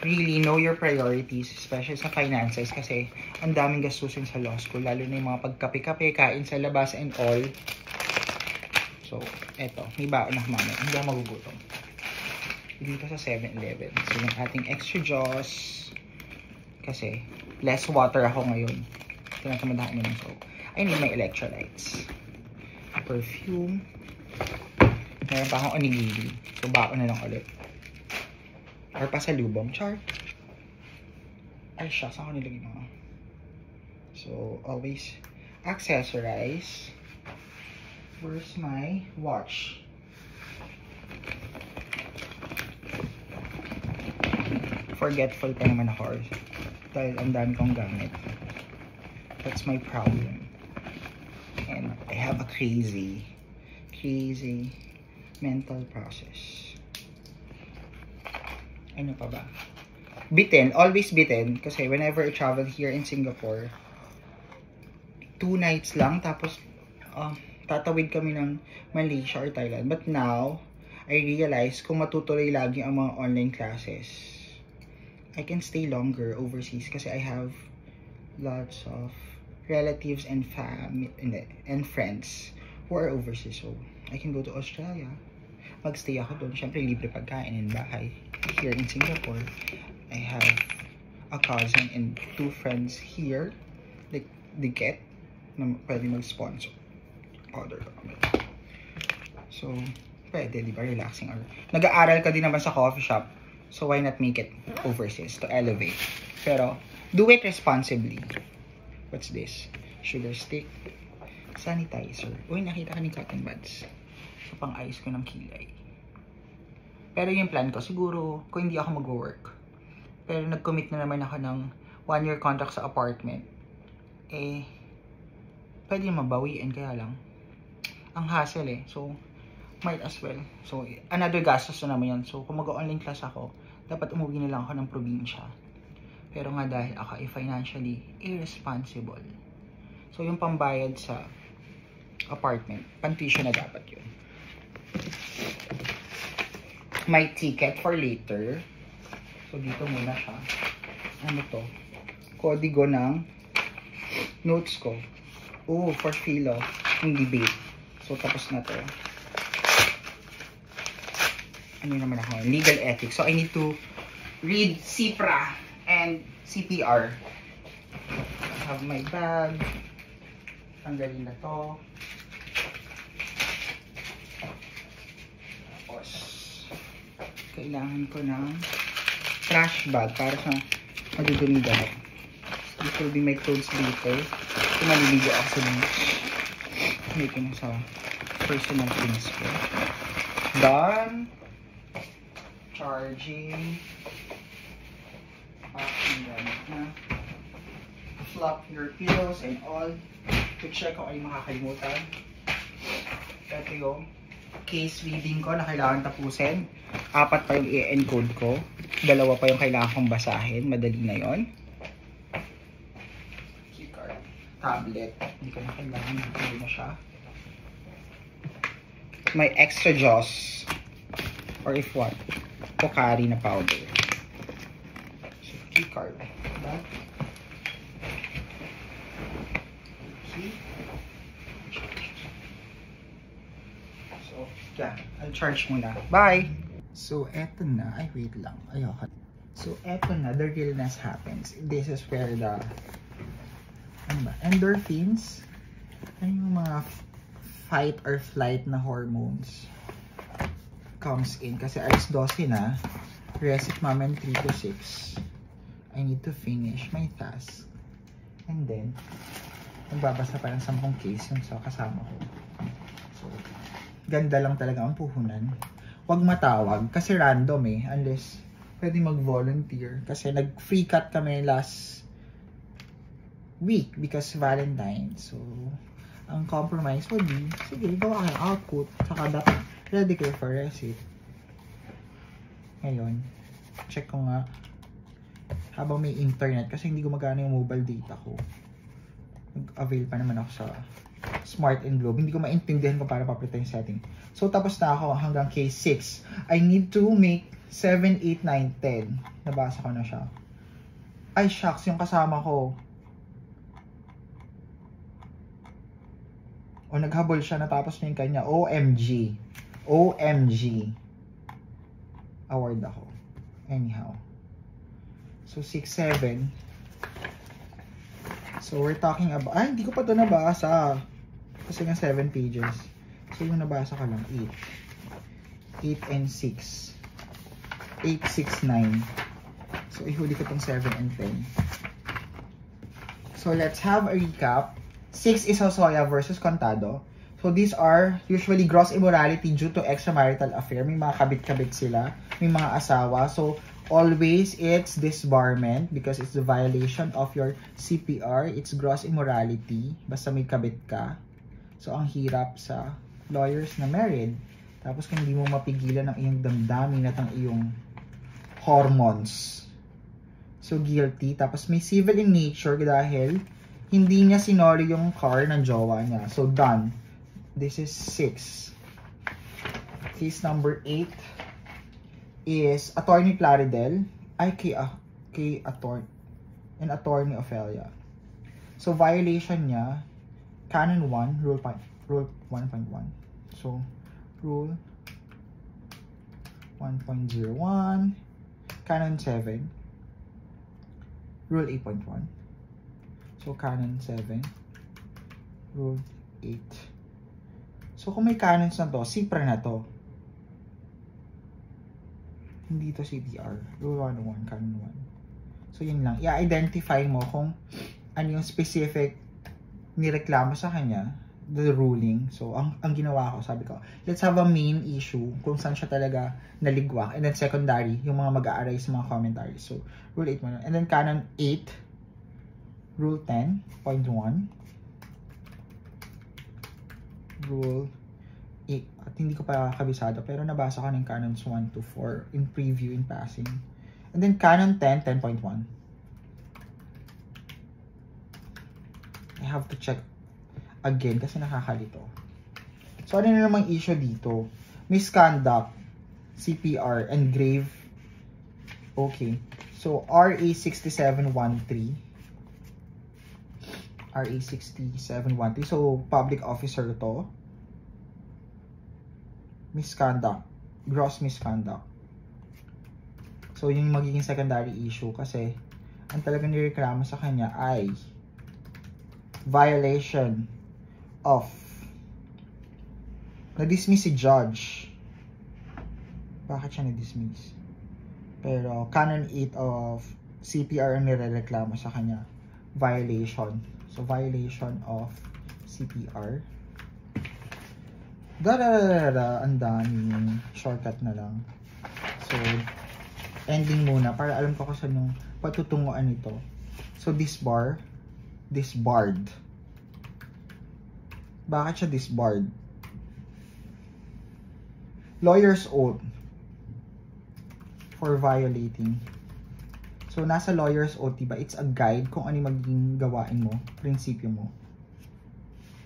really know your priorities, especially sa finances kasi ang daming gastusin sa law school, lalo na yung mga pagkape-kape, kain sa labas and all. So, eto, may baon na mamaya. Hindi ako magugutom. Dito sa 7-Eleven. So, yung ating extra juice kasi less water ako ngayon. Tinatamadahan nyo ng soap. I need my electrolytes. Perfume. Meron pa akong onigiri. So, baon na lang ulit. Or pasalubong. Char. Ay, siya. Saan ko nilagay mga? So, always accessorize. Where's my watch? Forgetful pa naman ako. Dahil ang dami kong gamit. That's my problem. And I have a crazy mental process. Ano pa ba? Bitin. Always bitin. Kasi whenever I travel here in Singapore, 2 nights lang. Tapos, tatawid kami ng Malaysia or Thailand. But now, I realize kung matutuloy lagi ang mga online classes, I can stay longer overseas kasi I have lots of relatives and friends who are overseas. So, I can go to Australia. Magstay ako doon. Siyempre, libre pagkain in bahay. Here in Singapore, I have a cousin and 2 friends here. Like, they get na pwede mag-sponsor. Powder kami. So, pwede, di ba? Relaxing. Nag-aaral ka din naman sa coffee shop. So, why not make it overseas to elevate? Pero, do it responsibly. What's this? Sugar stick. Sanitizer. Uy, nakita ka ni cotton buds. So, pang-ayos ko ng kilay. Pero yung plan ko, siguro, kung hindi ako mag-work. Pero nag-commit na naman ako ng 1-year contract sa apartment. Eh, pwede mabawiin, kaya lang. Ang hassle eh. So, might as well. So, another gastos na naman yan. So, kung mag-online class ako, dapat umuwi na lang ako ng probinsya. Pero nga dahil ako ay financially irresponsible. So, yung pambayad sa apartment, pan-tuition na dapat yun. My ticket for later. So, dito muna siya. Ano to? Kodigo ng notes ko. Oh, for Philo. Yung debate. So, tapos na to. Ano naman ako? Legal ethics. So, I need to read CPRA and CPR. I have my bag. Tanggalin na to. Tapos, kailangan ko ng trash bag para sa madudumi daw. This will be my clothes later. Kung maliligo ako sa beach. May ko na sa personal things ko. Done. Charging. Packing gamit na. Flop your pillows and all. To check kung ay makakalimutan. Ito yung case reading ko na kailangan tapusin. 4 pa yung i-encode ko. 2 pa yung kailangan kong basahin. Madali na yon. Keycard. Tablet. Hindi ko na kailangan. Hindi na siya. May extra juice. Or if what? Pocari na powder. So, keycard. Diba? Key. So, yeah. I'll charge muna. Bye! So, eto na. Ay, wait lang. Ayoko. So, eto na. The realness happens. This is where the ano ba? Endorphins. Ano yung mga fight or flight na hormones comes in. Kasi alas 12 na. Reset mamen 3 to 6. I need to finish my task. And then, nagbabasa pa ng 10 case yung sa kasama ko. So, ganda lang talaga ang puhunan. Huwag matawag kasi random eh. Unless pwede mag-volunteer. Kasi nag-free cut kami last week because Valentine. So, Ang compromise would be, sige, gawa kayong output, saka dapat ready kayo for receipt. Ngayon, check ko nga habang may internet kasi hindi gumagana yung mobile data ko. Nag-avail pa naman ako sa Smart and Globe. Hindi ko maintindihan kung paano papalitan yung setting. So, tapos na ako hanggang case 6. I need to make 7, 8, 9, 10. Nabasa ko na siya. Ay, shucks, yung kasama ko. O, naghabol siya, natapos na yung kanya. OMG. OMG. Award ako. Anyhow. So, 6, 7. So, we're talking about... Ay, hindi ko pa ito nabasa. Kasi nga 7 pages. So, yung nabasa ka lang, 8. 8 and 6. 8, 6, 9. So, ihuli ko itong 7 and 10. So, let's have a recap. 6 is Hosoya versus Contado. So, these are usually gross immorality due to extramarital affair. May mga kabit-kabit sila. May mga asawa. So, always it's disbarment because it's the violation of your CPR. It's gross immorality. Basta may kabit ka. So, ang hirap sa lawyers na married. Tapos, kung hindi mo mapigilan ang iyong damdamin at ang iyong hormones. So, guilty. Tapos, may civil in nature dahil hindi niya sinori yung car ng jowa niya. So, done. This is 6. Case number 8 is Attorney Plaridel. Ay, kay Attorney Ophelia. So, violation niya, Canon 1, Rule 1.1. So, Rule 1.01, Canon 7, Rule 8.1. So, Canon 7, Rule 8. So, kung may canons na to, CPRA na to. Hindi to CTR. Rule 101, Canon 1. So, yun lang. I-identify mo kung ano yung specific nireklamo sa kanya, the ruling. So, ang ginawa ko, sabi ko, let's have a main issue kung saan siya talaga naligwak. And then secondary, yung mga mag-a-arise mga commentaries. So, Rule 8 muna. And then Canon 8, Rule 10.1. Rule 8. At hindi ko pa kabisado, pero nabasa ko ng Canons 1 to 4 in preview, in passing. And then Canon 10, 10.1. I have to check again kasi nakakalito. So, ano na namang issue dito? Misconduct, CPR, and grave. Okay. So, RA 6713. RA 6713. So, public officer to. Misconduct. Gross misconduct. So, yung magiging secondary issue kasi ang talagang nireklamo sa kanya ay violation of na-dismiss si judge. Bakit siya na-dismiss? Pero Canon 8 of CPR ang nireklamo sa kanya. Violation. So, violation of CPR. Ang daming shortcut na lang. So, ending muna para alam ko kung saan yung patutunguan nito. So, disbarred. Bakit siya disbarred? Lawyer's oath for violating. So, nasa lawyer's oath, diba? It's a guide kung ano yung magiging gawain mo, prinsipyo mo.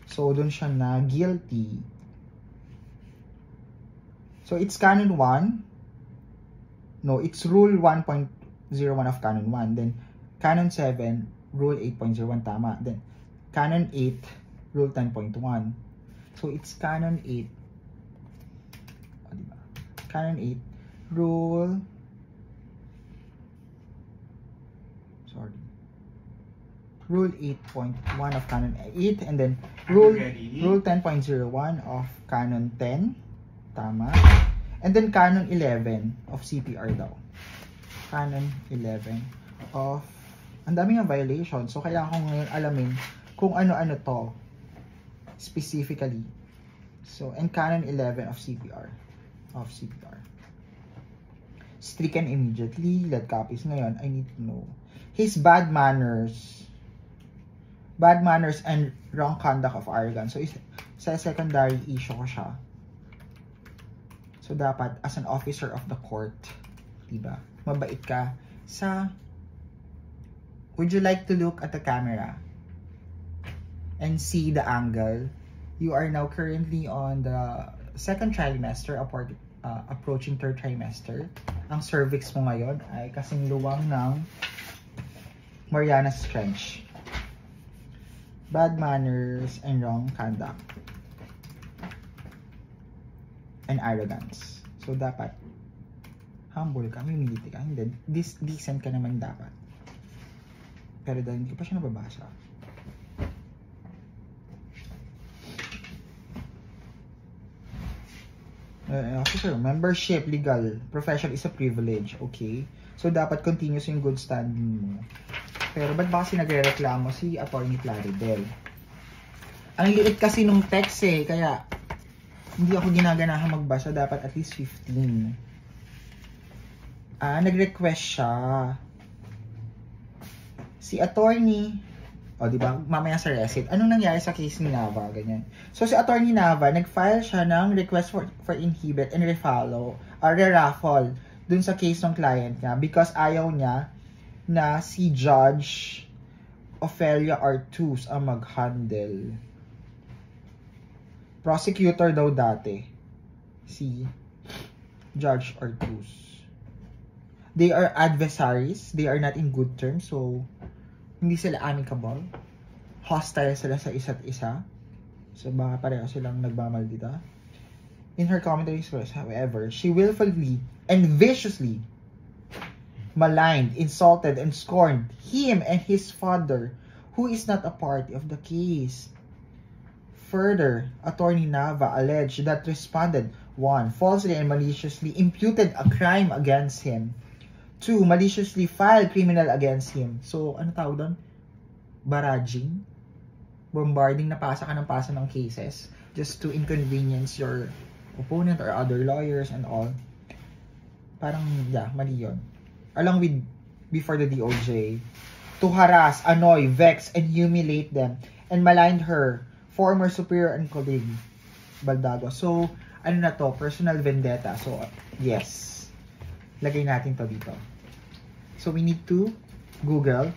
So, dun siya na guilty. So, it's Canon 1. No, it's Rule 1.01 of Canon 1. Then, Canon 7, Rule 8.01, tama. Then, Canon 8, Rule 10.1. So, it's Canon 8. O, diba? Canon 8, Rule... Rule 8.1 of Canon 8. And then, Rule 10.01 of Canon 10. Tama. And then, Canon 11 of CPR daw. Canon 11 of... Ang daming nga violation. So, kailangan ko ngayon alamin kung ano-ano to specifically. So, and Canon 11 of CPR. Stricken immediately. Let copies ngayon. I need to know. His bad manners. Bad manners and wrong conduct of arrogance. So, sa secondary issue ko siya. So, dapat, as an officer of the court, diba? Mabait ka sa... Would you like to look at the camera and see the angle? You are now currently on the second trimester, approaching third trimester. Ang cervix mo ngayon ay kasing luwang ng Mariana's Trench. Bad manners and wrong conduct. And arrogance. So, dapat humble ka, humility ka. Hindi, decent ka naman dapat. Pero dahil hindi ko pa siya nababasa. Officer, membership, legal, profession is a privilege. Okay? So, dapat continuous yung good standing mo. Pero ba't ba kasi nagre-reklamo si Attorney Plaridel? Ang liit kasi nung text eh, kaya hindi ako ginaganahan magbasa, dapat at least 15. Nag-request siya. Si Attorney, diba, mamaya sa receipt, anong nangyari sa case ni Nava, ganyan. So si Attorney Nava, nag-file siya ng request for inhibit and re-raffle dun sa case ng client niya because ayaw niya na si Judge Ofelia Artus ang mag-handle. Prosecutor daw dati si Judge Artus. They are adversaries, they are not in good terms, so hindi sila amicable. Hostile sila sa isa't isa. So baka pareho silang nagmamaldita. In her commentaries, however, she willfully and viciously maligned, insulted, and scorned him and his father, who is not a party of the case. Further, Attorney Nava alleged that respondent 1. Falsely and maliciously imputed a crime against him. 2. Maliciously filed criminal against him. So, ano tawag doon? Barraging? Bombarding na pasa ka ng pasa ng cases just to inconvenience your opponent or other lawyers and all. Parang, yeah, mali yun. Along with, before the DOJ, to harass, annoy, vex, and humiliate them, and maligned her former superior and colleague, Baldago. So, ano na to? Personal vendetta. So, yes. Lagay natin to dito. So, we need to Google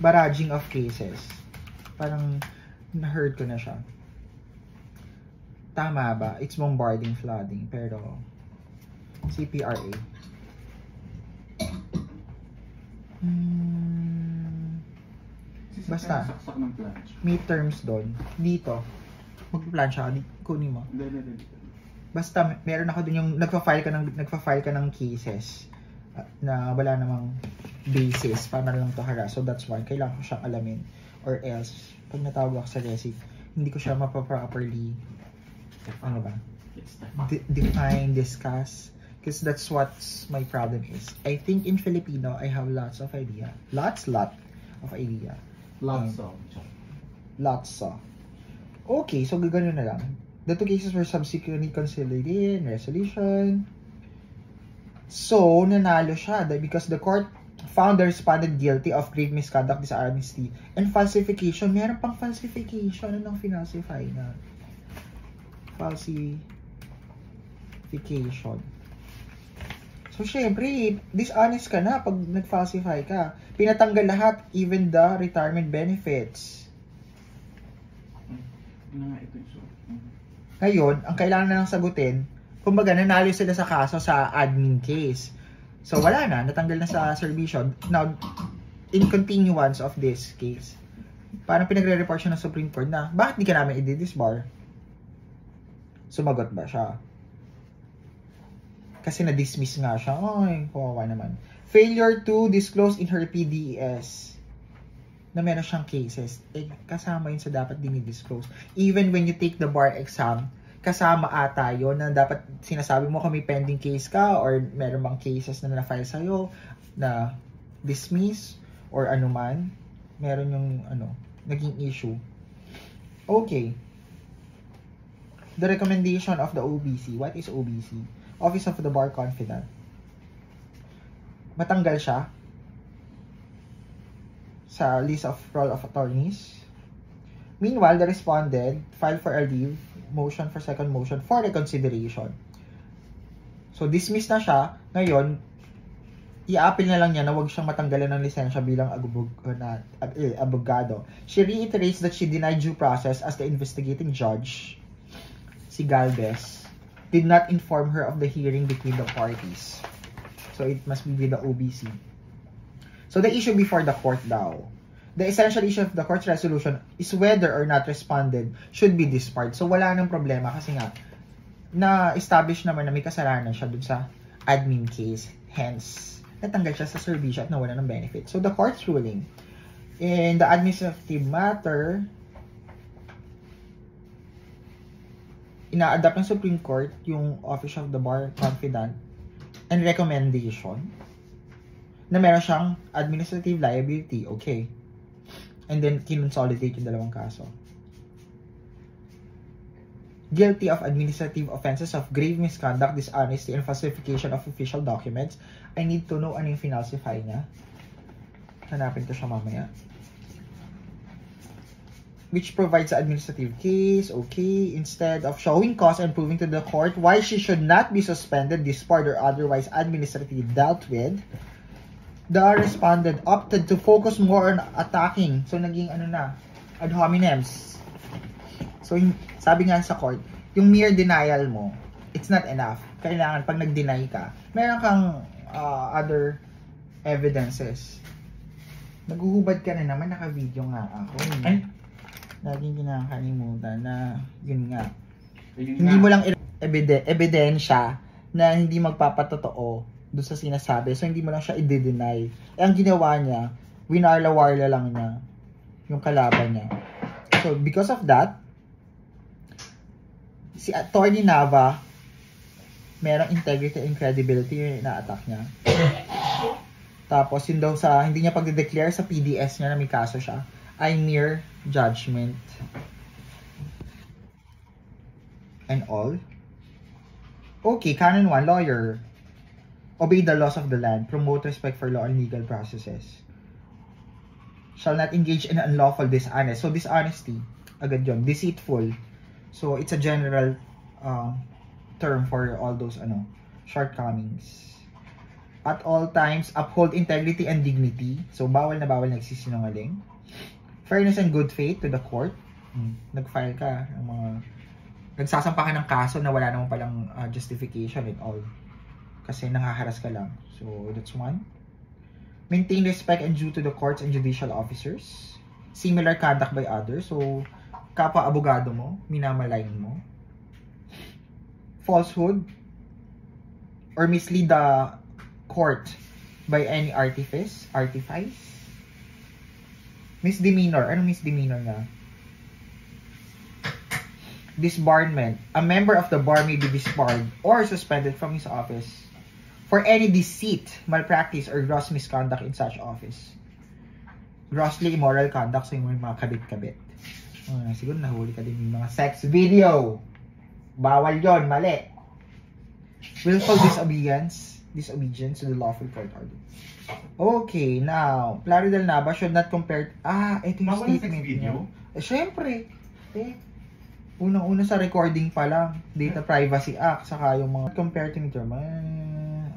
barraging of cases. Parang na-heard ko na siya. Tama ba? It's bombarding, flooding. Pero, CPRA. Basta, may terms doon. Dito. Magpa-plancha ka. Kunin mo. Basta, meron ako dun yung nagpa-file ka ng cases na wala namang basis para lang to harass. So, that's why kailangan ko siyang alamin. Or else, pag natawag ako sa receipt, hindi ko siya mapaproperly define, discuss. Because that's what my problem is. I think in Filipino, I have lots of idea. Lot of idea. Lots of. Okay, so gagano na lang. The two cases were subsequently consolidated in resolution. So, nanalo siya because the court found the respondent guilty of grave misconduct, dishonesty, and falsification. Meron pang falsification. Anong finalsify na? Falsification. So, syempre, dishonest ka na pag nag-falsify ka. Pinatanggal lahat, even the retirement benefits. Ngayon, ang kailangan na lang sagutin, kumbaga, nanalo sila sa kaso sa admin case. So, wala na. Natanggal na sa servisyo. Now, in continuance of this case, parang pinagre-report siya ng Supreme Court na, bakit di ka namin i-disbar? Sumagot ba siya? Kasi na-dismiss nga siya. Ay, kawawa naman. Failure to disclose in her PDES na meron siyang cases. Eh, kasama yun sa dapat dinidisclose. Even when you take the bar exam, kasama ata yun na dapat sinasabi mo kung may pending case ka or meron bang cases na na-file sa'yo na dismiss or anuman. Meron yung naging issue. Okay. The recommendation of the OBC. What is OBC? Office of the Bar Confidant. Matanggal siya sa list of roll of attorneys. Meanwhile, the respondent filed for a leave, motion for second motion for reconsideration. So, dismiss na siya. Ngayon, i-appeal na lang niya na huwag siyang matanggalan ng lisensya bilang abogado. She reiterates that she denied due process as the investigating judge, si Galvez, did not inform her of the hearing between the parties. So, it must be with the OBC. So, the issue before the court daw. The essential issue of the court's resolution is whether or not responded should be disbarred. So, wala nang problema kasi nga, na-establish naman na may kasalanan siya dun sa admin case. Hence, natanggal siya sa serbisyo at nawala ng benefit. So, the court's ruling in the administrative matter, ina-adapt ng Supreme Court yung Office of the Bar Confidant and recommendation na meron siyang administrative liability. Okay. And then, kinonsolidate yung dalawang kaso. Guilty of administrative offenses of grave misconduct, dishonesty, and falsification of official documents. I need to know ano yung finalsify niya. Hanapin ko siya mamaya. Which provides an administrative case, okay, instead of showing cause and proving to the court why she should not be suspended, disbarred, or otherwise administratively dealt with, the respondent opted to focus more on attacking. So, naging ad hominems. So, sabi nga sa court, yung mere denial mo, it's not enough. Kailangan, pag nag-deny ka, meron kang other evidences. Naguhubad ka na naman, naka-video nga ako. Ay, laging kinakalimutan na, yun nga. Hindi mo lang ebidensya na hindi magpapatotoo doon sa sinasabi. So, hindi mo lang siya i-deny. Ang ginawa niya, winarla-warla lang niya yung kalaban niya. So, because of that, si Attorney Nava, merong integrity and credibility yung ina-attack niya. Tapos, yun daw sa, hindi niya pag-declare sa PDS niya na may kaso siya, ay mere judgment. And all. Okay, Canon 1, lawyer. Obey the laws of the land, promote respect for law and legal processes. Shall not engage in unlawful dishonest. So, dishonesty, agad yun. Deceitful. So, it's a general term for all those shortcomings. At all times, uphold integrity and dignity. So, bawal na bawal nagsisinungaling. Fairness and good faith to the court. Nag-file ka. Nagsasampa ka ng kaso na wala naman palang justification and all. Kasi nangaharas ka lang. So, that's one. Maintain respect and due to the courts and judicial officers. Similar conduct by others. So, kapwa-abogado mo, minamalayan mo. Falsehood or mislead the court by any artifice. Misdemeanor. Anong misdemeanor na? Disbarment. A member of the bar may be disbarred or suspended from his office for any deceit, malpractice, or gross misconduct in such office. Grossly immoral conduct, so yung mga kabit-kabit. Siguro nahuli ka din yung mga sex video. Bawal yon, mali. Willful disobedience to the lawful court order. Okay, now, Plaridel Nava should not compare... ito yung statement niya. Syempre. Unang-una sa recording pa lang, Data Privacy Act, saka yung mga compare to term.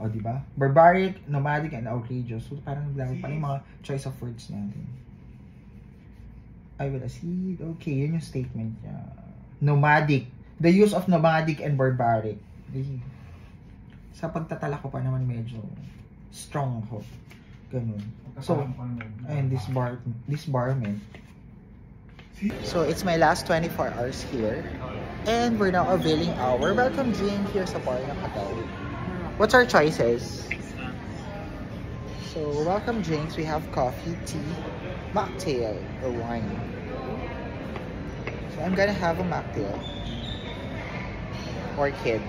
Diba? Barbaric, nomadic, and outrageous. So, parang naglago pa yung mga choice of words natin. I will accede. Okay, yun yung statement niya. Nomadic. The use of nomadic and barbaric. Sa pagtatala ko pa naman medyo strong ako. Ganun. So, and disbarment. So, it's my last 24 hours here. And we're now availing our welcome drink here sa bar ng hotel. What's our choices? So, welcome drinks. We have coffee, tea, mocktail, or wine. So, I'm gonna have a mocktail. Orchid.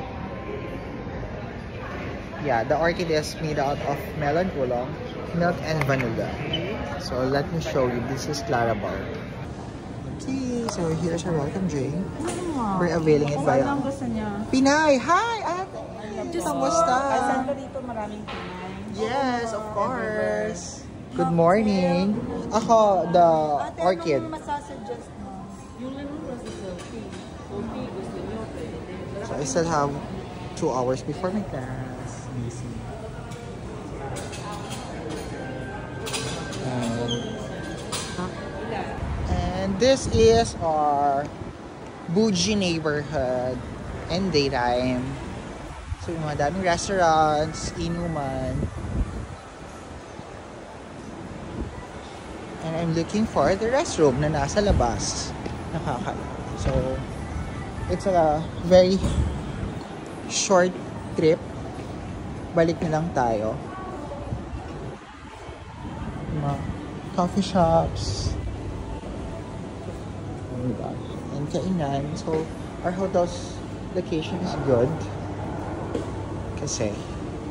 Yeah, the orchid is made out of melon oolong, milk, and vanilla. So, let me show you. This is Clarabar. Okay, so here's our welcome drink. We're availing it by Pinay. Hi, ate. Kamusta? Saan ka dito maraming Pinay? Yes, of course. Good morning. Ako, the orchid. Ate, anong masasuggest mo? So I still have 2 hours before my class. Busy. And this is our bougie neighborhood in daytime. So yung mga daming restaurants, inuman. And I'm looking for the restroom na nasa labas. So it's a very short trip. Balik na lang tayo. Mga coffee shops. And kainan. So our hotel's location is good. Kasi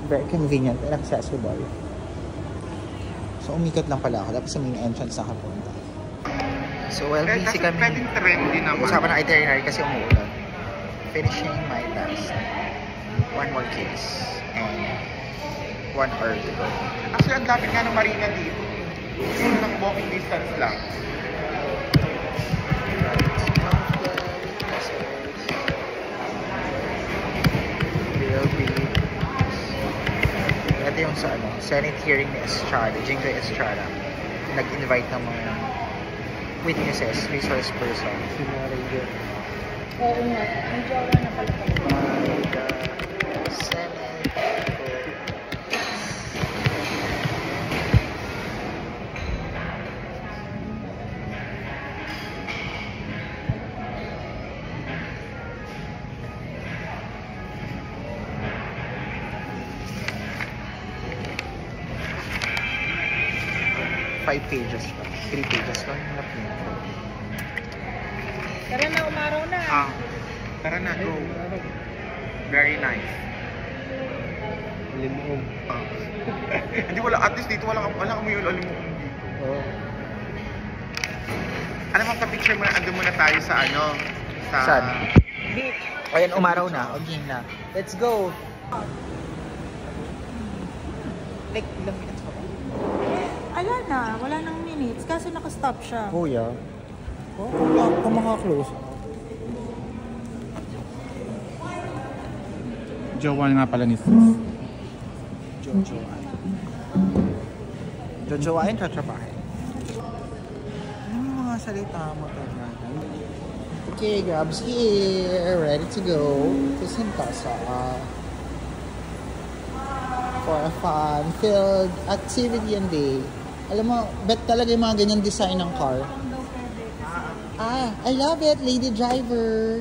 very convenient and accessible. So umikot lang pala ako. Tapos sa main entrance nakapunta. So while busy kami, Pwedeng trendy naman. usapan ng itinerary kasi umuulan. Finishing my test. 1 more case. And 1 hour to go. Actually, ang lapit nga ng marina dito. Siguro ng walking distance lang. Ito yung sa Senate hearing ni Estrada, Jingo Estrada. Nag-invite ng mga witnesses, resource person. Oo nga, medyo wala na pala Senate. 5 pages pa. 3 pages pa. Tara na, umaraw na. Tara na, go. Very nice. Limuog. Hindi wala, at least dito walang amoy yung alimuong dito. Oh. Alam mo, ka-picture mo na, andun muna tayo sa Saan? Beach. O yan, umaraw na. O game na. Let's go! Like, ilang minutes pa ba? Ala na, wala nang minutes. Kaso nakastop siya. Oh, yeah. Oh, kung maka-close. Jowa nga pala ni Sis. Jojoan. Jojoan, tatrabahin. Ano mga salita mo talaga? Okay, Grabs here. Ready to go to Sentosa for a fun-filled activity and day. Alam mo, bet talaga yung mga ganyan design ng car. I love it, lady driver.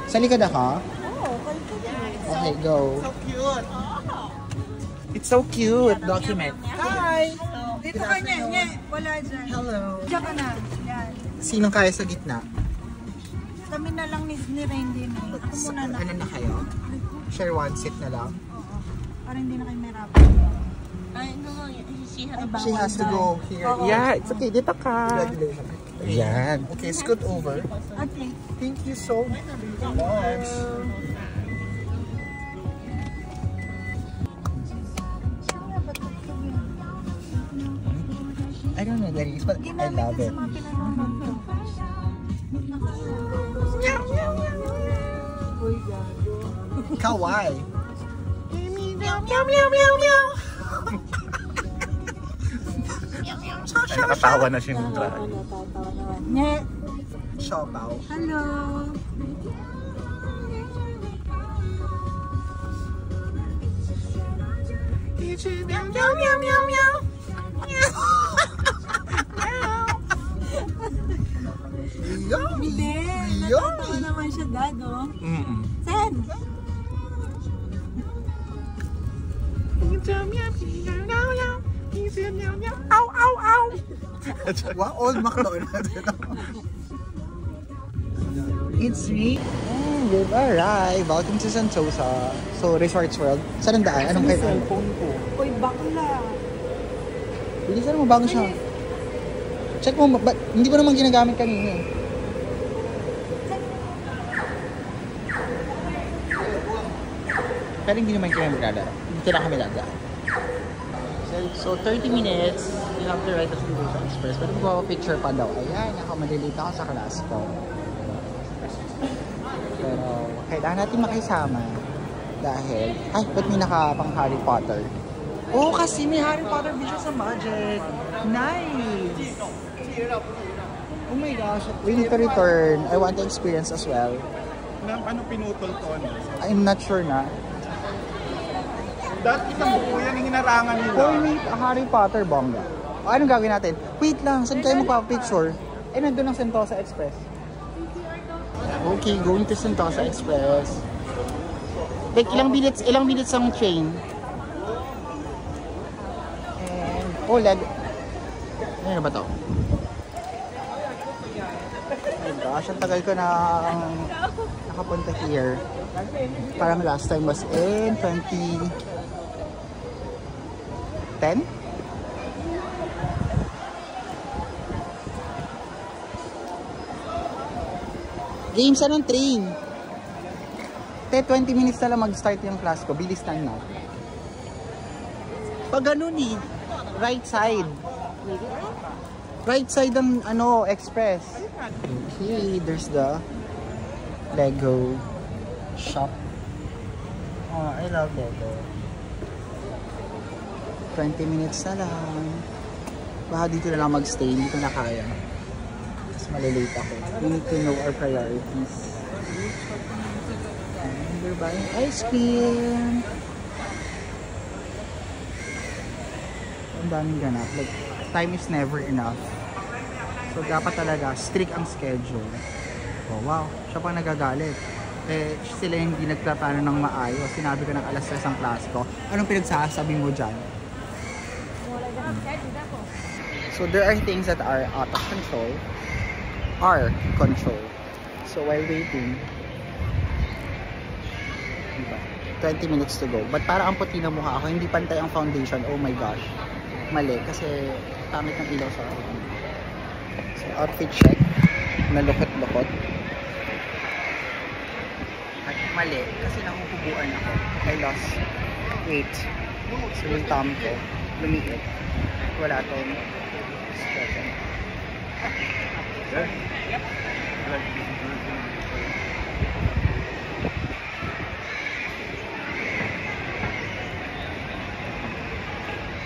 Sa likod ako? Okay, go. So cute! It's so cute. Document. Hi! Dito ka niya. Wala dyan. Hello. Diyan ka na. Yan. Sinong kaya sa gitna? Kami na lang ni Rain din eh. Ako muna na. Ano na kayo? Share one seat na lang. Oo. Para hindi na kayo merap. Ay, no. She has to go here. Oo. Yeah, it's okay. Dito ka. Yan. Okay, scoot over. Okay. Thank you so much. I don't know the names, but I love it. Kawaii. Ay, nakatawa na siya ng drag. Nye. Siopaw. Hello. Yummy! Hindi. Natatawa naman siya, Dad, oh. Sen. Ow, ow, ow! Wow, old McDonald's. It's me. And we've arrived. Welcome to Sentosa. So, Resorts World. Saan ang daan? Anong kayo? Cellphone ko. Uy, bakla. Bilisan mo, bago siya. Check mo, hindi mo naman ginagamit kanina eh. Pero hindi naman kami magdadaan. Dito na kami dadaan. So, 30 minutes we have to ride the Sentosa Express. Pero magpapapicture pa daw. Ayan, ako madilita ako sa class ko. Pero kailangan natin makisama. Dahil, ay, ba't may nakapang Harry Potter? Oo, kasi may Harry Potter video sa Magic. Nice! Oh my gosh, we need to return. I want to experience as well. Ano pinutol to? I'm not sure na. Dati isang buo yan yung hinarangan nila. Oh, may Harry Potter bongga. O, anong gagawin natin? Wait lang, saan kayo magpapapicture? Eh, nandun ang Sentosa Express. Okay, going to Sentosa Express. Like, ilang minutes ang train? And, oh, ano ba to? Oh my gosh, ang tagal ko na nakapunta here. Parang last time was in 2010? James, anong train? 20 minutes na lang mag-start yung class ko. Bilis na. Pag ganun eh. Right side. Right side ang express. Okay, there's the Lego shop. Oh, I love Lego. 20 minutes na lang. Baka dito na lang mag-stay. Hindi ko na kaya. Mas malilate ako. We need to know our priorities. And we're buying ice cream. Ang daming ganap. Like, time is never enough. So, dapat talaga strict ang schedule. Oh, wow. Siya pang nagagalit. Eh, sila hindi nagplano ng maayos. Sinabi ko ng alas 3 ang class ko. Anong pinagsasabi mo dyan? So, there are things that are out of control. Our control. So, while waiting, 20 minutes to go. But para ang puti na mukha ako, hindi pantay ang foundation. Oh my gosh. Mali. Kasi pangit ng ilaw sa akin. So, outfit check. Nalukot-lukot. At mali. Kasi nakukubuan ako. I lost weight. So, yung tummy ko, lumiit. Wala tong stretching.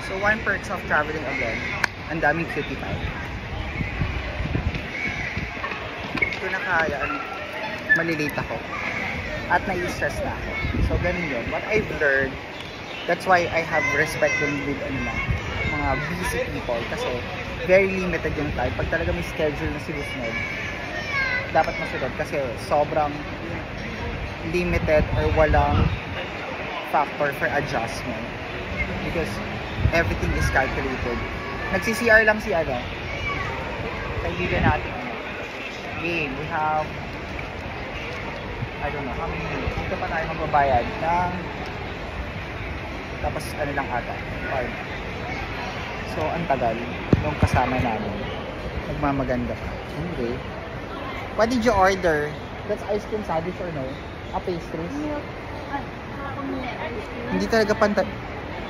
So, one perks of traveling abroad, ang daming cutie pie. Ito na kaya, malilate ako. At nai-stress na ako. So, ganun yun. What I've learned, that's why I have respect with mga busy people. Kasi, very limited yung time. Pag talaga may schedule na sinusunod, dapat masunod. Kasi, sobrang limited or walang factor for adjustment. Because, everything is calculated. Nagsi-CR lang si kaibigan natin. Game, we have I don't know how many minutes. Dito pa tayo magbabayad ng tapos lang ata card. So ang tagal nung kasama namin. Nagmamaganda pa. Anyway, what did you order? That's ice cream sandwich or no? A pastries? Hindi talaga pantay.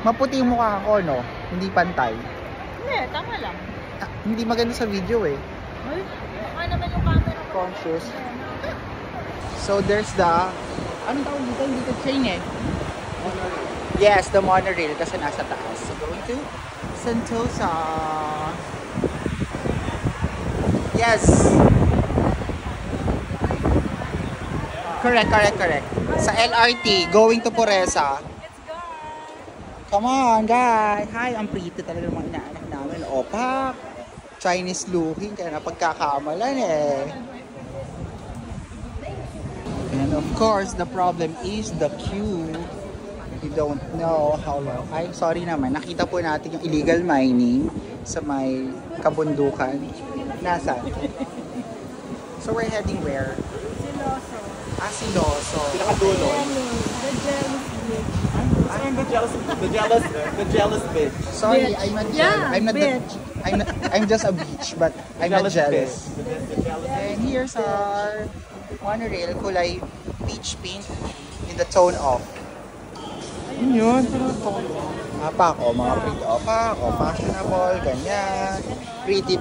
Maputi yung mukha ko, no? Hindi pantay. Hindi, tama lang. Hindi maganda sa video eh. Ay, baka naman yung camera. Conscious. So there's the anong tawag dito? Hindi to train eh. Yes, the monorail kasi nasa taas. So going to Sentosa. Yes. Correct. Sa LRT, going to Puresa. Come on, guys. Hi, ang pretty talaga ng mga inaanak namin. Opa, Chinese looking, kaya napagkakamalan eh. And of course, the problem is the queue. You don't know how long. Ay, sorry naman. Nakita po natin yung illegal mining sa may kabundukan. Nasaan? So we're heading where? Siloso. Pinakadulo. The jealous bitch. Sorry, Bitch. I'm not Yeah, I'm not bitch. I'm just a bitch, but I'm not jealous. Bitch. And here's our monorail, kulay peach pink in the tone of. Yun. Mga pako, mga pretty. O, pako, fashionable, ganyan. Pretty,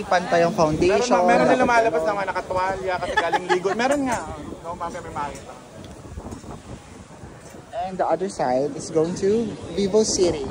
pantay yung foundation. Meron na lumalabas na mga nakatuwalya kasi galing ligo. Meron nga. No, mamaya may makita. And the other side is going to Vivo City.